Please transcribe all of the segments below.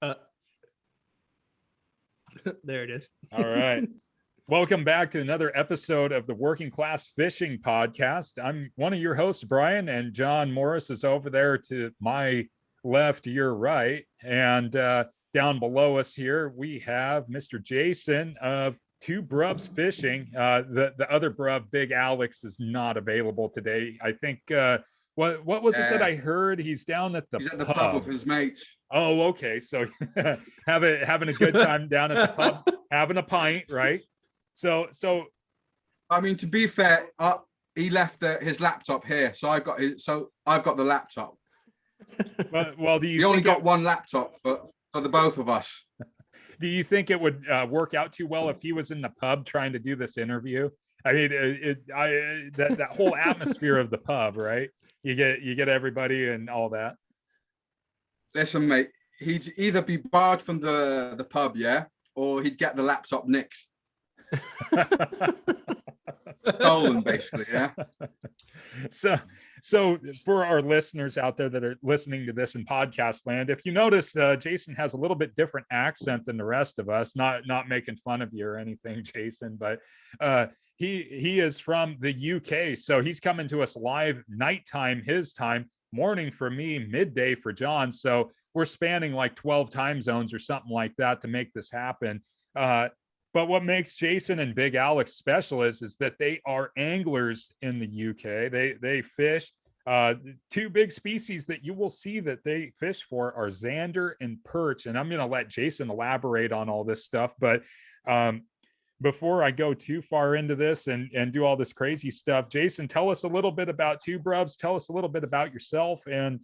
Uh, there it is. All right. Welcome back to another episode of the Working Class Fishing Podcast. I'm one of your hosts, Brian, and John Morris is over there to my left, your right. And down below us here, we have Mr. Jason of 2Bruvsfishing. The other Bruv, Big Alex, is not available today. I think, what was it that I heard? He's down at the He's at pub. the pub with his mates. Oh, okay. So having a good time down at the pub, having a pint, right? So I mean, to be fair, he left his laptop here, so I've got the laptop. Well, do you? We only got one laptop for the both of us. Do you think it would work out too well if he was in the pub trying to do this interview? I mean, that whole atmosphere of the pub, right? You get everybody and all that. Listen, mate, he'd either be barred from the pub, yeah, or he'd get the laptop nicked. Stolen, basically, yeah. So for our listeners out there that are listening to this in podcast land, if you notice, Jason has a little bit different accent than the rest of us. Not making fun of you or anything, Jason, but he is from the UK, so he's coming to us live nighttime his time, morning for me, midday for John. So we're spanning like 12 time zones or something like that to make this happen. But what makes Jason and Big Alex special is that they are anglers in the UK. They fish. Two big species that you will see that they fish for are zander and perch. And I'm going to let Jason elaborate on all this stuff. But before I go too far into this and do all this crazy stuff, Jason, tell us a little bit about 2Bruvs. Tell us a little bit about yourself, and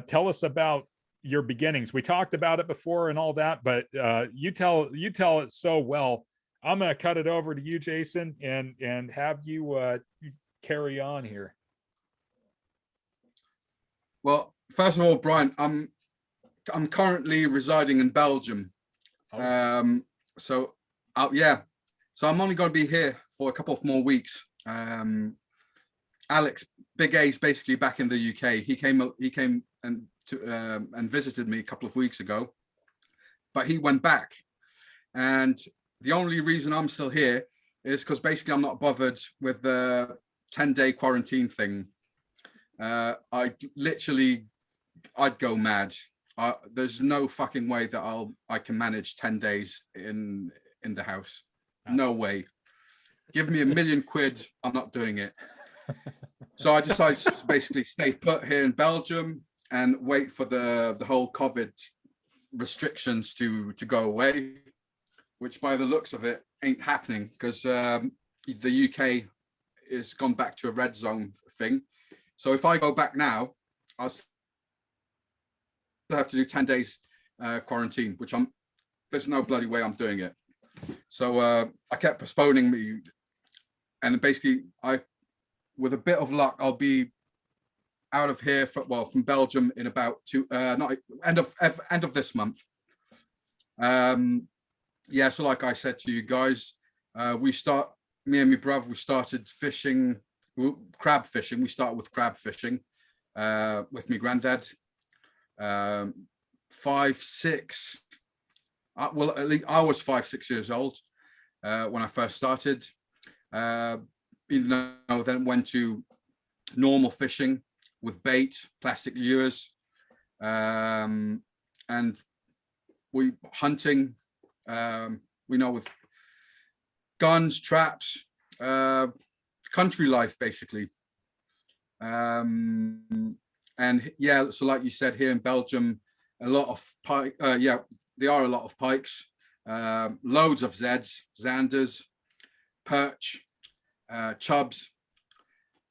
tell us about your beginnings. We talked about it before and all that, but you tell it so well. I'm gonna cut it over to you, Jason, and have you carry on here. Well, first of all, Brian, I'm currently residing in Belgium. Oh. So I'm only going to be here for a couple of more weeks. Alex, Big A's basically back in the UK. He came and visited me a couple of weeks ago, but he went back, and the only reason I'm still here is because basically I'm not bothered with the 10-day quarantine thing. I'd go mad. There's no fucking way that I can manage 10 days in the house. No way. Give me £1 million, I'm not doing it. So I decided to basically stay put here in Belgium and wait for the whole COVID restrictions to go away, which by the looks of it ain't happening, because the UK is gone back to a red zone thing. So if I go back now, I'll have to do 10 days quarantine, which there's no bloody way I'm doing it. So I kept postponing me, and basically with a bit of luck, I'll be out of here from Belgium in about end of this month. So like I said to you guys, me and my brother, we started fishing, crab fishing. We started with crab fishing with my granddad. 5, 6. Well, at least I was 5, 6 years old when I first started. Then went to normal fishing with bait, plastic lures, and we hunting. With guns, traps, country life, basically. So like you said, here in Belgium, a lot of pike. There are a lot of pikes, loads of zanders, perch, chubs,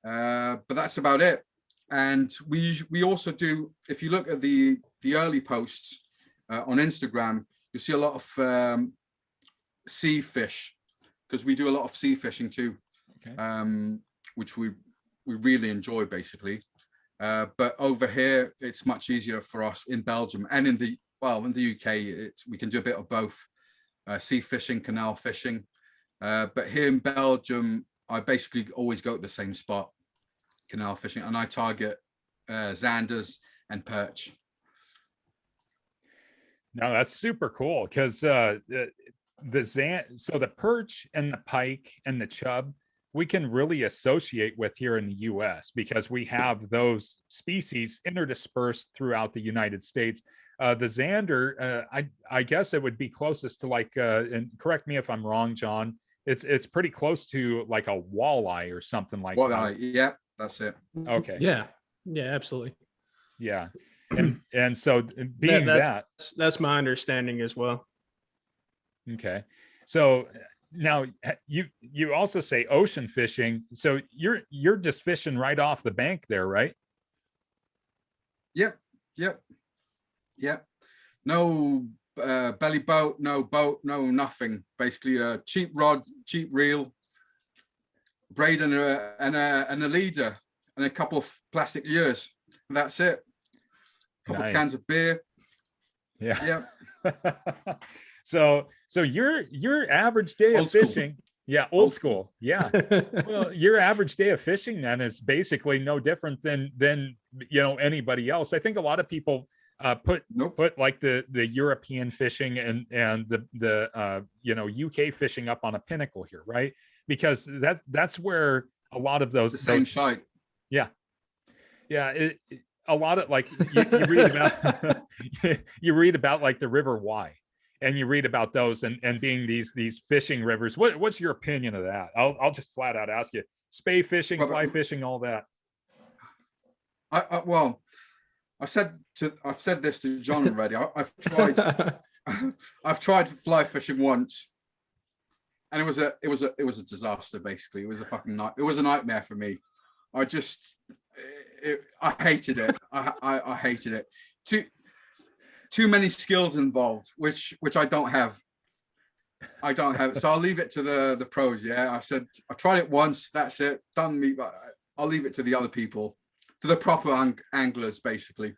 but that's about it. And we also do, if you look at the early posts on Instagram, you see a lot of sea fish, because we do a lot of sea fishing too. Okay. Which we really enjoy, basically. But over here, it's much easier for us in Belgium and in the UK. We can do a bit of both, sea fishing, canal fishing. But here in Belgium, I basically always go to the same spot, canal fishing, and I target zanders and perch. No, that's super cool because so the perch and the pike and the chub we can really associate with here in the US because we have those species interdispersed throughout the United States. The zander, I guess it would be closest to like, and correct me if I'm wrong, John. It's pretty close to like a walleye or something like Well, that. yeah, that's it. Okay. Yeah. Yeah, absolutely. Yeah. And so being that's my understanding as well. okay. So now you also say ocean fishing. So you're just fishing right off the bank there, right? Yep, yep, yep. No belly boat, no nothing. Basically a cheap rod, cheap reel, braid and a leader and a couple of plastic lures. That's it. A couple of cans of beer. Yeah. Yeah. So your average day of fishing, yeah, old school. Yeah. Well, your average day of fishing then is basically no different than anybody else. I think a lot of people put like the European fishing and the UK fishing up on a pinnacle here, right? Because that's where a lot of those the same shite. Yeah. Yeah, a lot of like you read about you read about like the River Wye, and you read about those and being these fishing rivers. What's your opinion of that? I'll just flat out ask you. Spay fishing, fly fishing, all that. Well, I've said this to John already. I've tried fly fishing once, and it was a disaster. Basically, it was a fucking it was a nightmare for me. I hated it. I hated it. Too many skills involved, which I don't have. So I'll leave it to the pros. Yeah, I said I tried it once. That's it. Done me. But I'll leave it to the other people, to the proper anglers, basically.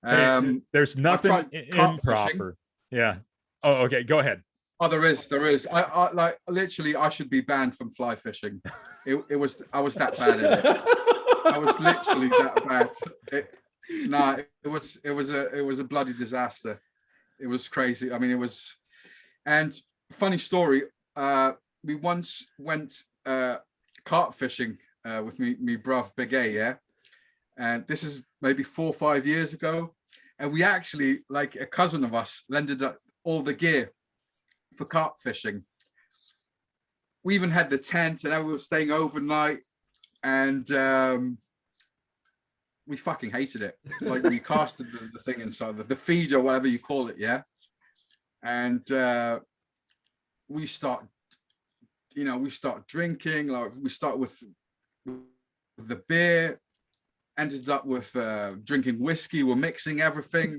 There's nothing improper. Yeah. Oh, okay. Go ahead. Oh, there is. I like literally. I should be banned from fly fishing. I was that bad at it. I was literally that bad. It was a bloody disaster. It was crazy. I mean, it was. And funny story. We once went carp fishing with me bruv Big A, yeah. And this is maybe 4 or 5 years ago. And we actually, like a cousin of us, lended up all the gear for carp fishing. We even had the tent, and we were staying overnight. And we fucking hated it. Like we casted the thing inside the feed or whatever you call it, yeah. And we start drinking. Like we start with the beer, ended up with drinking whiskey. We're mixing everything.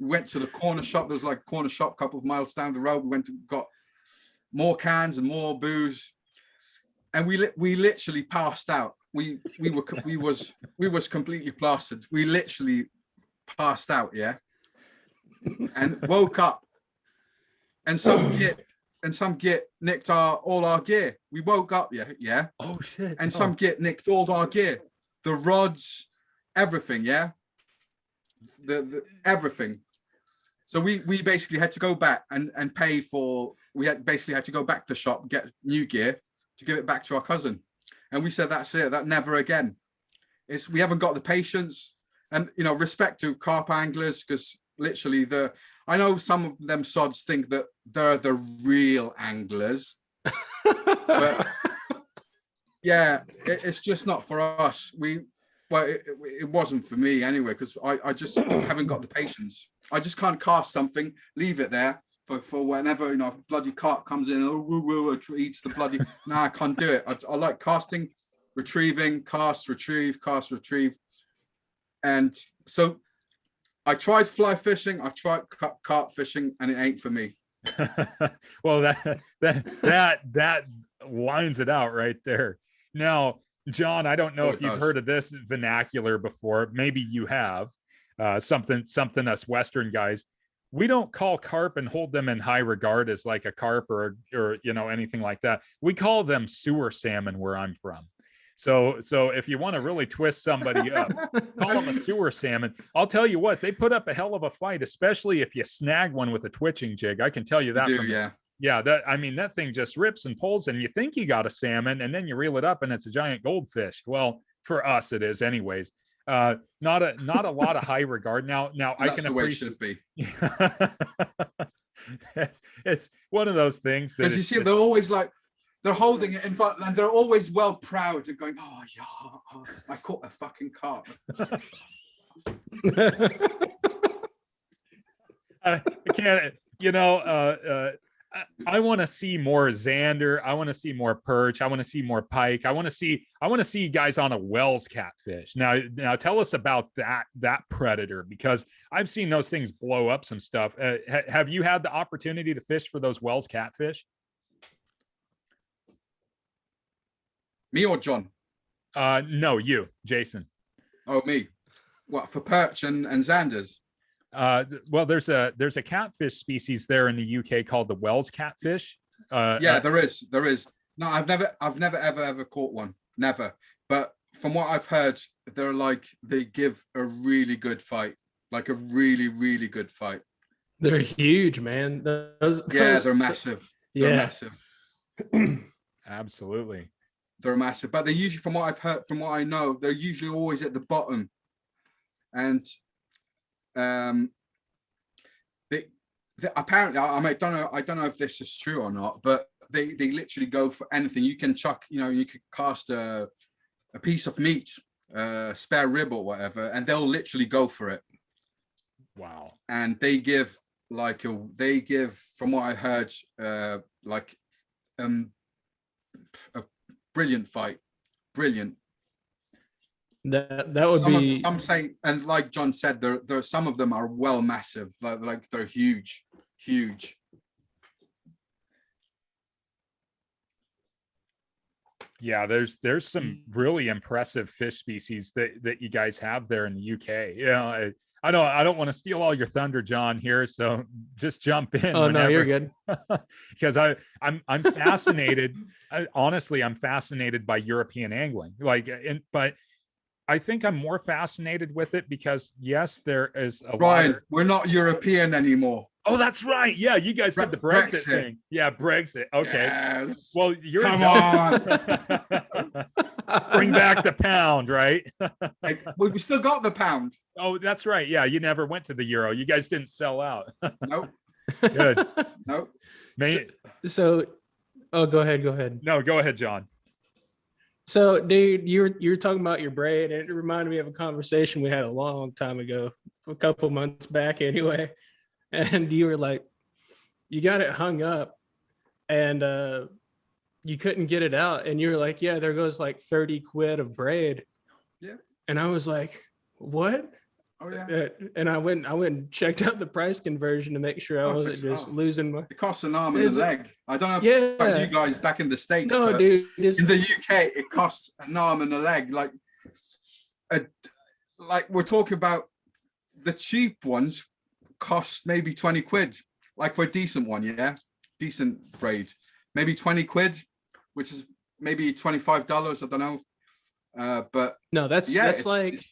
We went to the corner shop. There was like a corner shop a couple of miles down the road. We went and got more cans and more booze, and we literally passed out. We was completely plastered. We literally passed out, yeah, and woke up, and some git nicked all our gear. We woke up, yeah. Oh shit! And some git nicked all our gear, the rods, everything, yeah, the everything. So we basically had to go back and pay for. We had to go back to the shop, get new gear to give it back to our cousin. And we said, that's it, that never again. We haven't got the patience. And, respect to carp anglers, because literally I know some of them sods think that they're the real anglers. But yeah, it's just not for us. It wasn't for me anyway, because I just haven't got the patience. I just can't cast something, leave it there for whenever, bloody carp comes in, eats the bloody, I can't do it. I like casting, retrieving, cast, retrieve. And so I tried fly fishing, I tried carp fishing, and it ain't for me. Well, that lines it out right there. Now, John, I don't know if you've heard of this vernacular before. Maybe you have. Something us Western guys. We don't call carp and hold them in high regard as like a carp or anything like that. We call them sewer salmon where I'm from. So if you want to really twist somebody up, call them a sewer salmon. I'll tell you what, they put up a hell of a fight, especially if you snag one with a twitching jig. I can tell you that. Yeah, that thing just rips and pulls, and you think you got a salmon, and then you reel it up, and it's a giant goldfish. Well, for us, it is, anyways. Not a lot of high regard. Now I can appreciate. That's the way it should be. It's one of those things that, because you see, they're always like, they're holding it in front, and they're always well proud and going, "Oh yeah, I caught a fucking carp." I can't, I want to see more zander. I want to see more perch. I want to see more pike. I want to see guys on a Wells catfish. Now tell us about that predator, because I've seen those things blow up some stuff. Have you had the opportunity to fish for those Wells catfish? Me or John? No, you, Jason. Oh, me. What, for perch and zanders? Well, there's a catfish species there in the UK called the Wells catfish. Yeah, there is. No, I've never ever caught one. Never. But from what I've heard, they give a really good fight, like a really, really good fight. They're huge, man. They're massive. They're massive. Absolutely. They're massive, but they're usually, from what I've heard, from what I know, they're usually always at the bottom. And they apparently, I don't know if this is true or not, but they literally go for anything. You can chuck, you could cast a piece of meat, spare rib or whatever, and they'll literally go for it. Wow. And they give from what I heard, a brilliant fight. Brilliant. That would be some say, and like John said, there some of them are well massive, like they're huge. Yeah, there's some really impressive fish species that you guys have there in the UK. I don't want to steal all your thunder, John, here, so just jump in. Oh, no, you're good. Because I'm fascinated. Honestly, I'm fascinated by European angling. But I think I'm more fascinated with it because, yes, there is a Brian, we're not European anymore. Oh, that's right. Yeah, you guys did the Brexit thing. Yeah, Brexit. Okay. Yes. Well, you're come on. Bring back the pound, right? We still got the pound. Oh, that's right. Yeah, you never went to the euro. You guys didn't sell out. Nope. Good. Nope. So, go ahead. No, go ahead, John. So, dude, you're talking about your braid, and it reminded me of a conversation we had a long time ago, a couple months back, anyway. And you were like, you got it hung up, and you couldn't get it out, and you were like, yeah, there goes like 30 quid of braid. Yeah. And I was like, what? Oh yeah. And I went and checked out the price conversion to make sure I wasn't just losing my. It costs an arm and a leg. I don't know about you guys back in the States. No, dude. In the UK, it costs an arm and a leg. Like we're talking about the cheap ones cost maybe 20 quid. Like for a decent one, decent braid, maybe 20 quid, which is maybe $25. I don't know. But no, that's like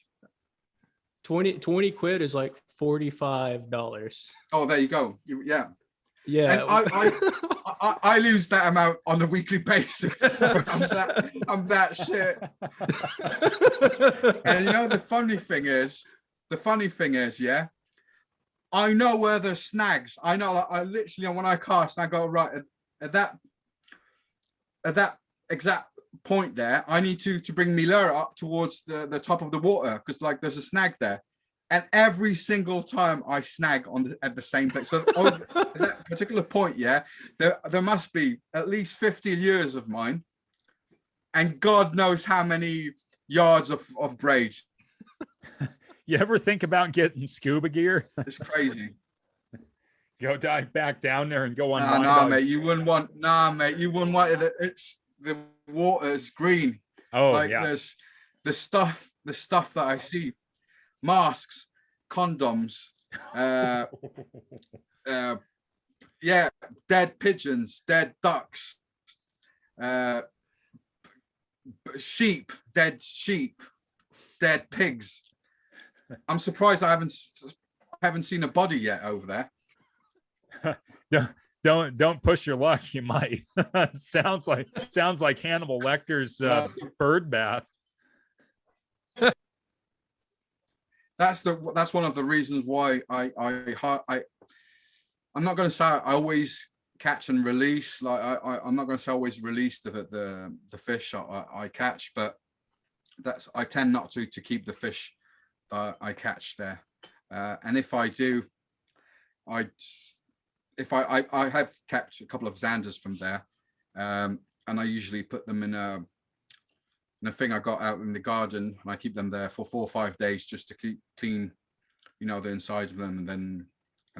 20 quid is like $45. Oh, there you go. Yeah. And I lose that amount on a weekly basis. So I'm that shit. And the funny thing is, yeah, I know where there's snags. I know, I literally, when I cast, I go right at that exact point there. I need to bring my lure up towards the top of the water because there's a snag there. And every single time I snag at the same place. So at that particular point, there must be at least 50 years of mine, and God knows how many yards of braid. You ever think about getting scuba gear? It's crazy. Go dive back down there and go on. Nah, mate, you wouldn't want. Nah, mate, you wouldn't want it. It's the water is green. Oh, yeah. There's the stuff that I see. Masks, condoms, dead pigeons, dead ducks, sheep, dead pigs. I'm surprised I haven't seen a body yet over there. Don't push your luck. You might. sounds like Hannibal Lecter's bird bath. That's one of the reasons why I'm not going to say I always catch and release. Like I'm not going to say I always release the fish I catch, but I tend not to keep the fish that I catch there. And if I do, I have kept a couple of Xanders from there, and I usually put them in a thing I got out in the garden, and I keep them there for 4 or 5 days just to keep clean, the insides of them, and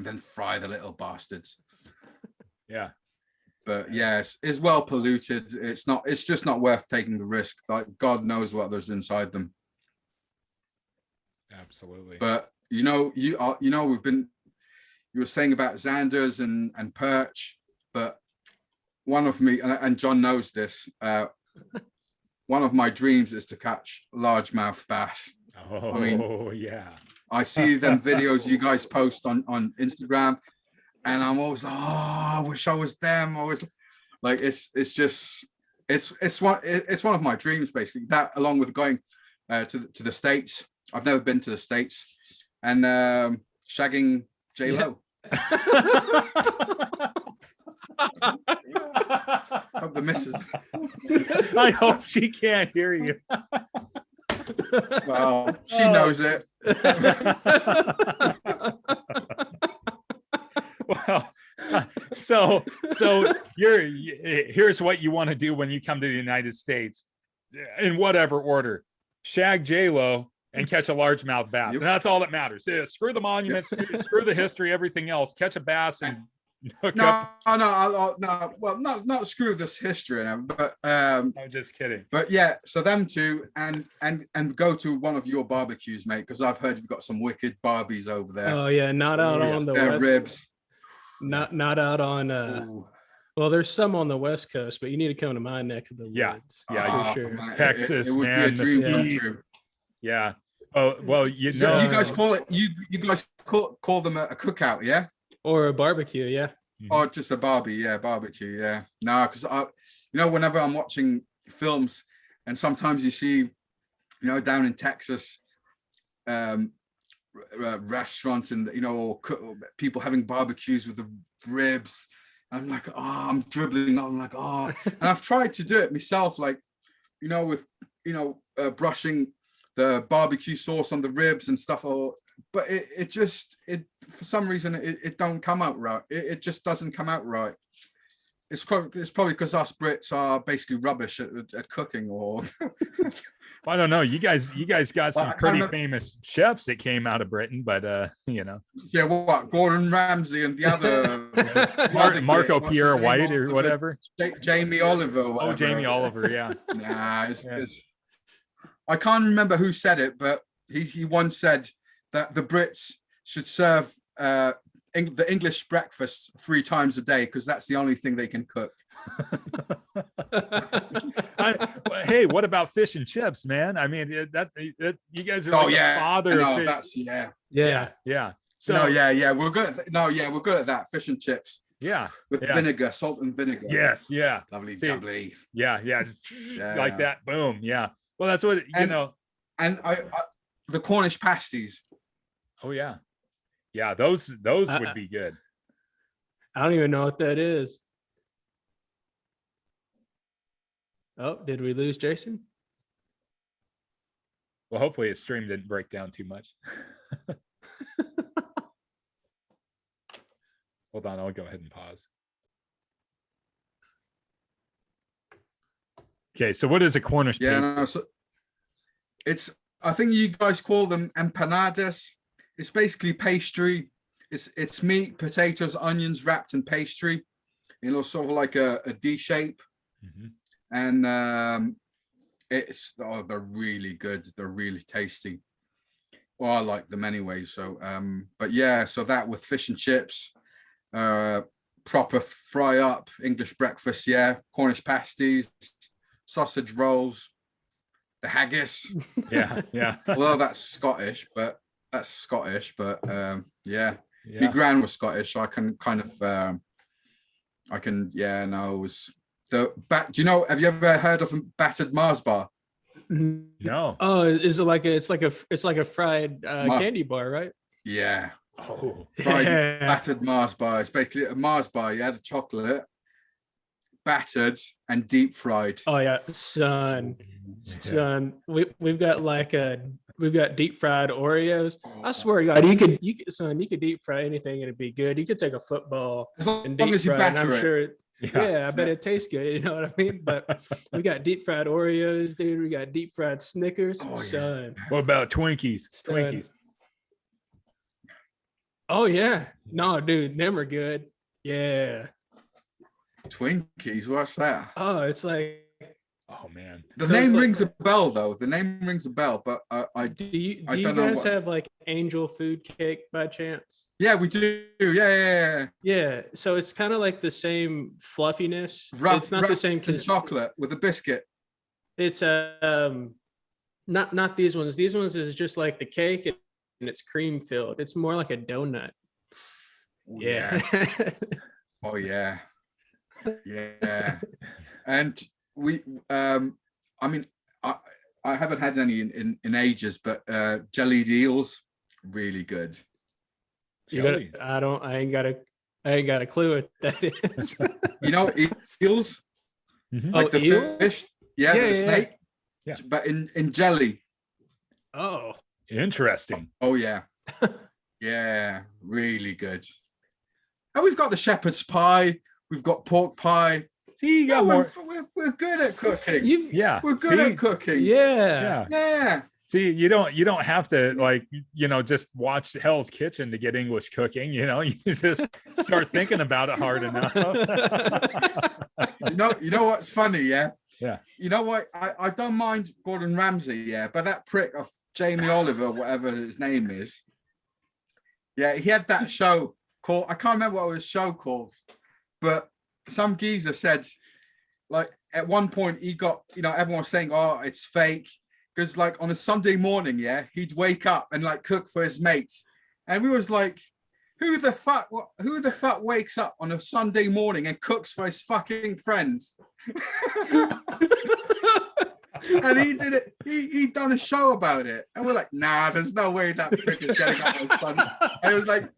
then fry the little bastards. Yeah. But yeah, it's well polluted. It's just not worth taking the risk. Like God knows what there's inside them. Absolutely. But you were saying about Xanders and perch, but one of me, and John knows this, one of my dreams is to catch largemouth bass. Oh, I mean, yeah. I see them videos you guys post on Instagram, and I'm always like, oh, I wish I was them. I was like, it's one of my dreams, basically. That, along with going to the States. I've never been to the States, and shagging J-Lo. Hope the missus. I hope she can't hear you. Well, she knows it. Well, so here's what you want to do when you come to the United States, in whatever order: shag J-Lo and catch a largemouth bass. Yep. And that's all that matters. Yeah, screw the monuments, screw the history, everything else. Catch a bass and hook up. No. Well, not screw this history now, but I'm just kidding. But yeah, so them two, and go to one of your barbecues, mate, because I've heard you've got some wicked barbies over there. Oh yeah, not out on the west. Ribs. Not out on. Well, there's some on the West Coast, but you need to come to my neck of the woods. Yeah, for sure. Man, Texas, it would man, be a dream come mesquite. true. Yeah. Oh well, So you guys call it you guys call them a cookout, yeah? Or a barbecue, yeah. Or just a barbecue, yeah. No, because whenever I'm watching films, and sometimes you see, down in Texas, restaurants and or people having barbecues with the ribs. I'm like, I'm dribbling. I'm like, and I've tried to do it myself, like, with brushing the barbecue sauce on the ribs and stuff, but it for some reason it don't come out right. It just doesn't come out right. It's probably because us Brits are basically rubbish at cooking, or I don't know. You guys got some pretty famous chefs that came out of Britain, but Yeah, what? Gordon Ramsay and the other Marco Pierre White or whatever. Jamie Oliver. Whatever. Oh, Jamie Oliver, yeah. Nah, I can't remember who said it, but he once said that the Brits should serve the English breakfast 3 times a day because that's the only thing they can cook. Hey, what about fish and chips, man? I mean, you guys are like the father. No, of fish. yeah. So we're good. We're good at that. Fish and chips. Yeah, with vinegar, salt and vinegar. Yes, yeah. Lovely, jubbly. Yeah, just like that. Boom. Yeah. Well, that's what And I the Cornish pasties. Oh yeah, those would be good. I don't even know what that is. Oh, did we lose Jason? Well, hopefully his stream didn't break down too much. Hold on, I'll go ahead and pause. Okay, so what is a Cornish pasty? No, so I think you guys call them empanadas. It's basically pastry. It's meat, potatoes, onions wrapped in pastry, sort of like a D shape. Mm-hmm. And they're really good. They're really tasty. Well, I like them anyway. So, but yeah, so that with fish and chips, proper fry up English breakfast. Yeah, Cornish pasties, sausage rolls, the haggis. Yeah, yeah. Although that's Scottish, but yeah. My gran was Scottish, so I can kind of no, it was the bat. Do you know, have you ever heard of a battered Mars bar? No. Oh, is it like it's like a fried Mars- candy bar, right? Yeah. Oh, Fried Yeah. battered Mars bar. It's basically a Mars bar. You had the chocolate, battered and deep fried. Oh yeah, son. We've got deep fried Oreos. I swear to God, you could deep fry anything and it'd be good. You could take a football As long and deep as you fry it, and batter I'm it. sure yeah. I bet it tastes good. You know what I mean? But we got deep fried Oreos, dude. We got deep fried Snickers, Oh, yeah. son. What about Twinkies? Son. Twinkies. Oh yeah, no, dude, them are good. Yeah. Twinkies, what's that? Oh, it's like. Oh man. The So name it's like- rings a bell, though. The name rings a bell, but I Do you I don't know guys what- have like angel food cake by chance? yeah, we do. Yeah. Yeah, so it's kind of like the same fluffiness. It's not the Wrapped same. in chocolate with a biscuit. It's not these ones. These ones is just like the cake and it's cream filled. It's more like a donut. Oh, Yeah. Oh yeah. Yeah. And we I mean I haven't had any in ages, but jellied eels, really good. Jelly. I ain't got a clue what that is. You know, eels, Mhm. like the eels? fish, yeah, Yeah, the yeah. snake, Yeah. but in jelly. Oh. Interesting. Oh yeah. Yeah, really good. And we've got the shepherd's pie, we've got pork pie. See, you Yeah, got more. we're good at cooking. Yeah. We're good see? at cooking. Yeah. Yeah. Yeah. See, you don't have to like, just watch Hell's Kitchen to get English cooking. You just start thinking about it hard enough. You know what's funny, yeah? Yeah. You know what? I don't mind Gordon Ramsay, yeah, but that prick of Jamie Oliver, whatever his name is, yeah, he had that show called, I can't remember what his show called, but some geezer said, like, at one point he got, everyone was saying, oh, it's fake. Because like on a Sunday morning, yeah, he'd wake up and like cook for his mates. And we was like, who the fuck wakes up on a Sunday morning and cooks for his fucking friends? And he did it, he done a show about it. And we're like, nah, there's no way that prick is getting up on Sunday. And it was like,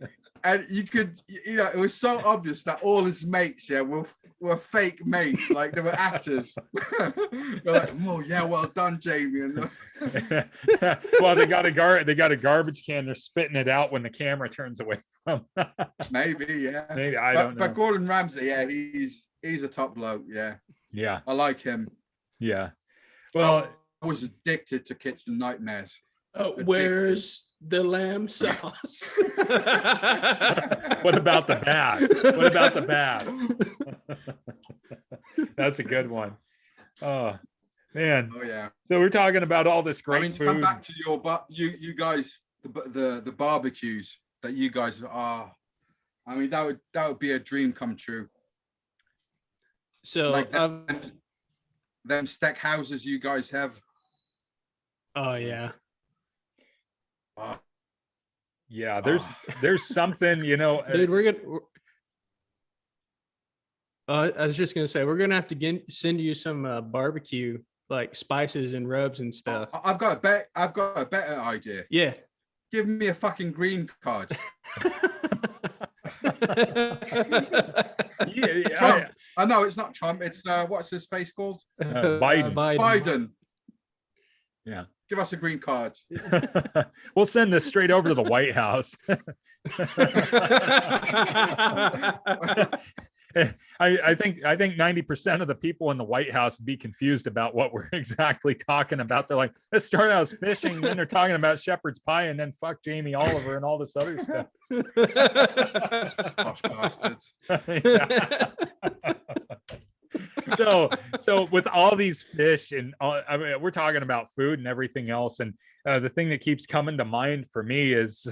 and you could, it was so obvious that all his mates, yeah, were fake mates, like they were actors. We're like, oh yeah, well done, Jamie. And Well, they got a garbage can. They're spitting it out when the camera turns away from. maybe, yeah. Maybe I don't know. But Gordon Ramsay, yeah, he's a top bloke, yeah. Yeah, I like him. yeah. Well, I was addicted to Kitchen Nightmares. Where's the lamb sauce? what about the bath? What about the bath? That's a good one. Oh man. Oh yeah. So we're talking about all this great to food. come back to your you guys, the barbecues that you guys are. I mean, that would be a dream come true. So Like them steak houses you guys have. oh yeah. Yeah, there's something, Dude, I was just gonna say we're gonna have to send you some barbecue like spices and rubs and stuff. I've got a better idea. Yeah. Give me a fucking green card. yeah, Trump. I know it's not Trump. It's what's his face called? Biden. Biden. Yeah. Give us a green card. We'll send this straight over to the White House. I think 90% of the people in the White House would be confused about what we're exactly talking about. They're like, let's start out as fishing, and then they're talking about shepherd's pie, and then fuck Jamie Oliver and all this other stuff. Gosh, bastards. So with all these fish and I mean, we're talking about food and everything else, and the thing that keeps coming to mind for me is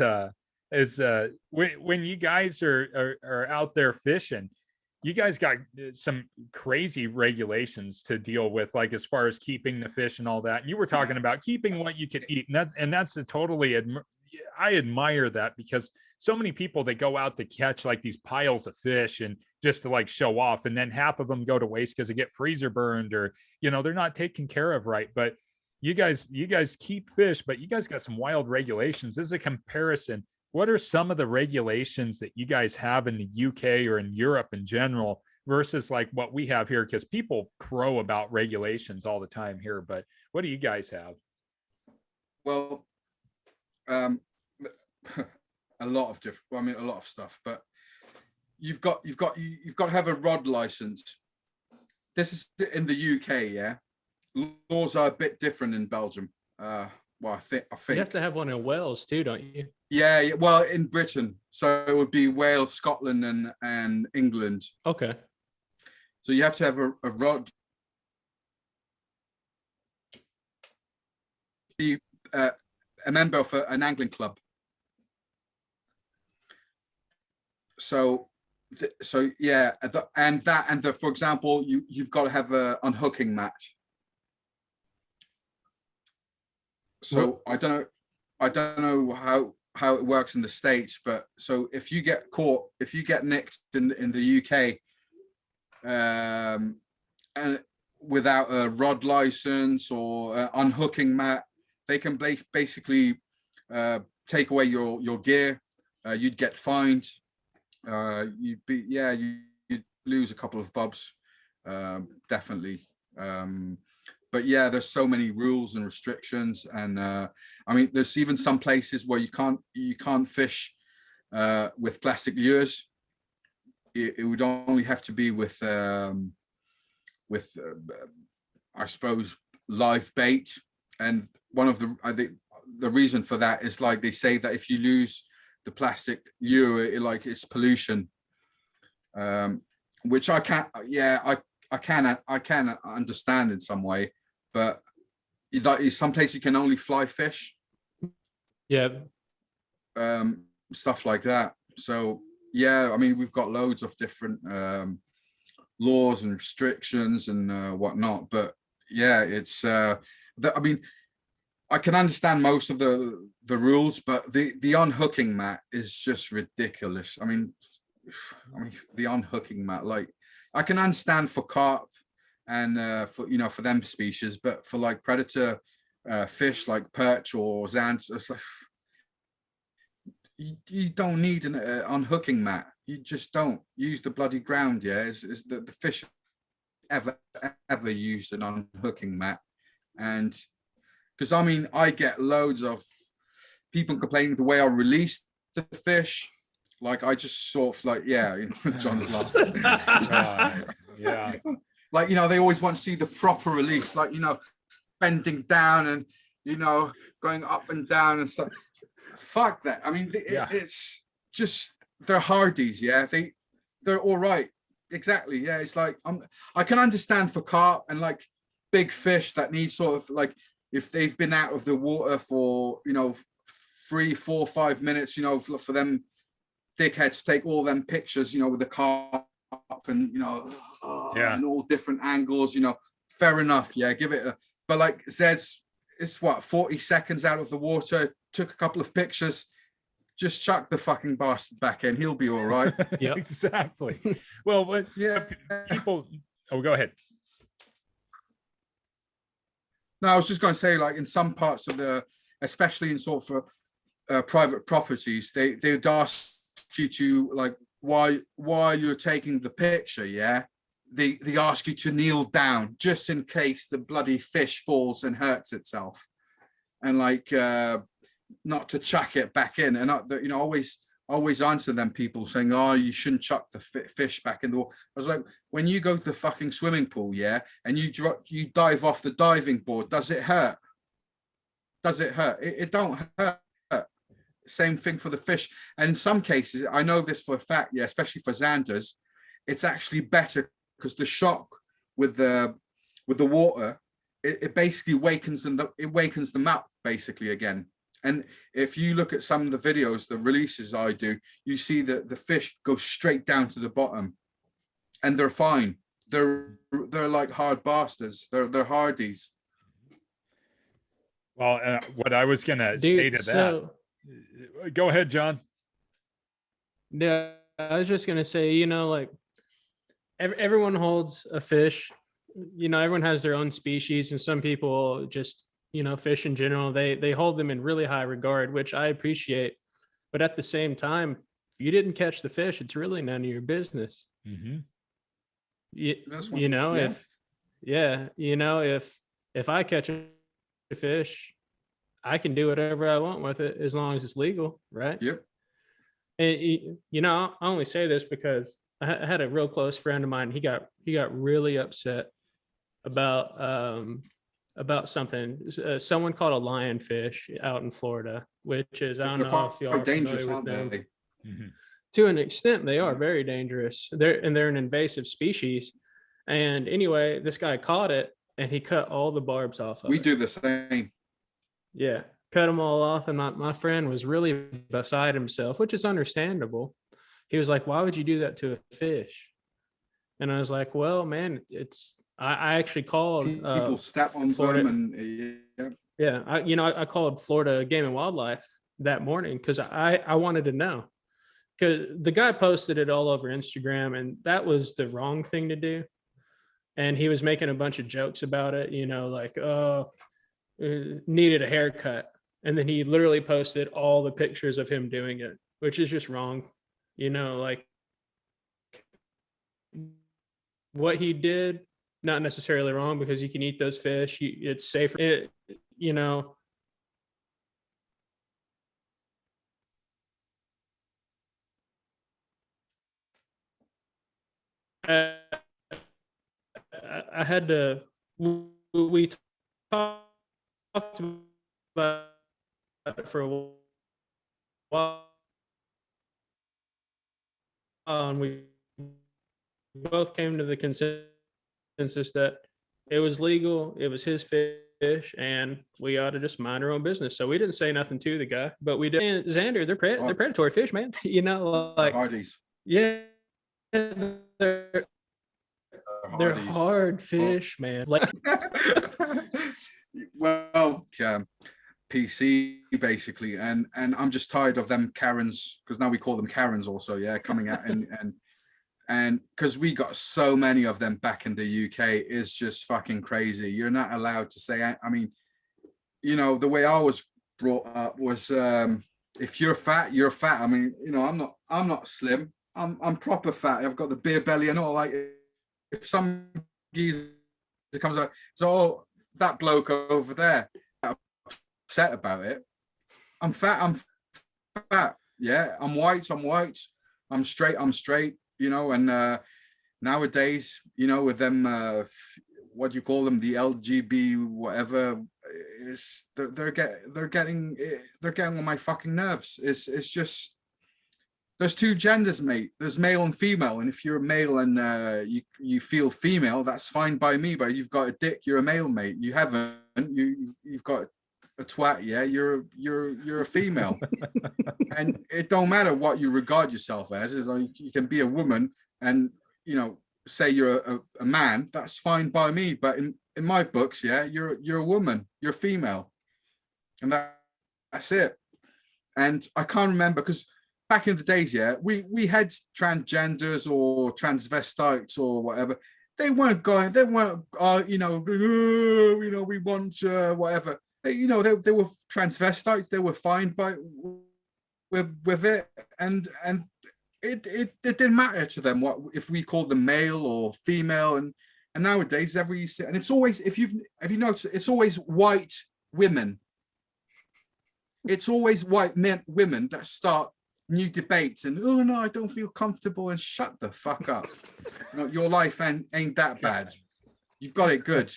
when you guys are out there fishing, you guys got some crazy regulations to deal with, like as far as keeping the fish and all that. And you were talking about keeping what you could eat, and that's a totally I admire that, because so many people, they go out to catch like these piles of fish and just to like show off, and then half of them go to waste because they get freezer burned, or they're not taken care of right. But you guys keep fish, but you guys got some wild regulations. As a comparison, what are some of the regulations that you guys have in the UK or in Europe in general versus like what we have here? Because people crow about regulations all the time here, but what do you guys have? Well, a lot of a lot of stuff, but you've got to have a rod license. This is in the UK, yeah. Laws are a bit different in Belgium. Well, I think you have to have one in Wales too, don't you? Yeah, well, in Britain, so it would be Wales, Scotland, and England. Okay. So you have to have a rod. Be a member of an angling club. So yeah, for example, you've got to have a unhooking mat. So I don't know how it works in the States, but so if you get caught, if you get nicked in the UK, and without a rod license or unhooking mat, they can basically take away your gear. You'd get fined. You'd lose a couple of bobs, definitely. But yeah, there's so many rules and restrictions, and I mean, there's even some places where you can't fish with plastic lures. It would only have to be with I suppose live bait. And one of the reason for that is, like, they say that if you lose the plastic lure, it's pollution, which I can understand in some way. But some place you can only fly fish. Yeah. Stuff like that. So yeah, I mean, we've got loads of different laws and restrictions and whatnot. But yeah, it's I mean, I can understand most of the rules, but the unhooking mat is just ridiculous. I mean, the unhooking mat, like, I can understand for carp and for them species, but for like predator fish like perch or zand, like, you don't need an unhooking mat. You just don't use the bloody ground. Yeah, is the fish ever used an unhooking mat? And because I mean, I get loads of people complaining the way I release the fish. Like, I just sort of like, yeah, John's laughing. Yeah. Like, they always want to see the proper release, like, bending down and, going up and down and stuff. Fuck that. I mean, it's just, they're hardies. Yeah. They're all right. Exactly. Yeah. It's like, I can understand for carp and like big fish that need sort of like, if they've been out of the water for, 3, 4, 5 minutes, for them dickheads take all them pictures, with the carp and, and all different angles, fair enough. Yeah. Give it but like Zed's, it's what, 40 seconds out of the water, took a couple of pictures, just chuck the fucking bastard back in. He'll be all right. Yeah, exactly. Well, but yeah, people, go ahead. No, I was just going to say, like, in some parts of especially in sort of private properties, they'd ask you to, like, while you're taking the picture, yeah, they ask you to kneel down just in case the bloody fish falls and hurts itself, and like not to chuck it back in. And always answer them people saying, oh, you shouldn't chuck the fish back in the water. I was like, when you go to the fucking swimming pool, yeah, and you dive off the diving board, does it hurt? Does it hurt? It don't hurt. Same thing for the fish. And in some cases, I know this for a fact, yeah, especially for Xanders, it's actually better because the shock with the water, it basically wakens them up basically again. And if you look at some of the videos, the releases I do, you see that the fish go straight down to the bottom. and they're fine. They're like hard bastards. They're hardies. Well, what I was gonna say Dude, to so that. Go ahead, John. yeah, I was just gonna say, like everyone holds a fish. Everyone has their own species, and some people just, fish in general. They hold them in really high regard, which I appreciate. But at the same time, if you didn't catch the fish, it's really none of your business. Mm-hmm. That's what, yeah. If I catch a fish, I can do whatever I want with it as long as it's legal, right? Yep. And I only say this because I had a real close friend of mine. He got really upset about something. Someone caught a lionfish out in Florida, which is, I don't They're know if y'all are quite dangerous, familiar aren't with them. they? Mm-hmm. To an extent, they are Yeah. very dangerous. They're an invasive species. And anyway, this guy caught it and he cut all the barbs off of We it. do the same. Yeah, cut them all off. And my friend was really beside himself, which is understandable. He was like, "Why would you do that to a fish?" And I was like, "Well, man, I actually called People step on Florida. them, and yeah. Yeah, I called Florida Game and Wildlife that morning because I wanted to know, because the guy posted it all over Instagram, and that was the wrong thing to do. And he was making a bunch of jokes about it, like, oh, needed a haircut. And then he literally posted all the pictures of him doing it, which is just wrong. Like what he did, not necessarily wrong, because you can eat those fish. It's safer. I, I had to. We talked about it for a while, and we both came to the consensus that it was legal, it was his fish, and we ought to just mind our own business. So we didn't say nothing to the guy, but we did. And Xander, they're predatory fish, man. Like, Hardies. yeah, they're hard fish, man. Like, well, PC basically, and I'm just tired of them Karens, because now we call them Karens also, yeah, coming out and because we got so many of them back in the UK is just fucking crazy. You're not allowed to say, I mean, the way I was brought up was, if you're fat, you're fat. I mean, I'm not slim. I'm proper fat. I've got the beer belly and all. Like, if some geezer comes out, so that bloke over there upset about it. I'm fat. Yeah, I'm white. I'm straight. And nowadays, with them, what do you call them, the LGB whatever, is they're getting on my fucking nerves. It's just, there's two genders, mate. There's male and female, and if you're a male and you feel female, that's fine by me. But you've got a dick, you're a male, mate. You haven't. You've got a twat, yeah. You're a female, and it don't matter what you regard yourself as. Is like, you can be a woman and say you're a man. That's fine by me. But in my books, yeah, you're a woman. You're female, and that's it. And I can't remember, because back in the days, yeah, we had transgenders or transvestites or whatever. They weren't, we want whatever. They were transvestites. They were fine with it, and it didn't matter to them what if we called them male or female. And nowadays, and it's always, if you noticed, it's always white women. It's always white women that start new debates and, oh no, I don't feel comfortable, and shut the fuck up. Your life ain't that bad. You've got it good.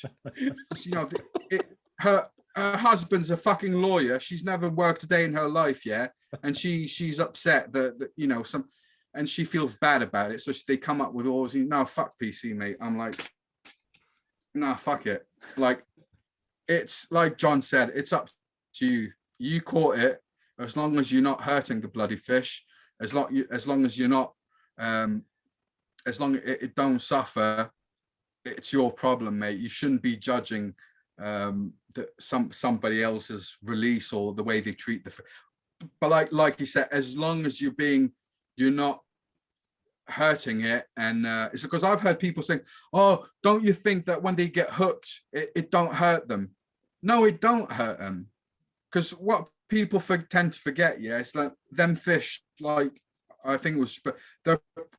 Her husband's a fucking lawyer. She's never worked a day in her life, yeah, and she's upset that and she feels bad about it. So they come up with all these, no, fuck PC, mate. I'm like, nah, fuck it. Like, it's like John said, it's up to you. You caught it. As long as you're not hurting the bloody fish, as long as you're not as long as it don't suffer, it's your problem, mate. You shouldn't be judging somebody else's release or the way they treat the fish. But like you said, as long as you're not hurting it, and it's because I've heard people saying, oh, don't you think that when they get hooked it don't hurt them? No, it don't hurt them, because what people tend to forget, yeah, it's like them fish, like I think it was,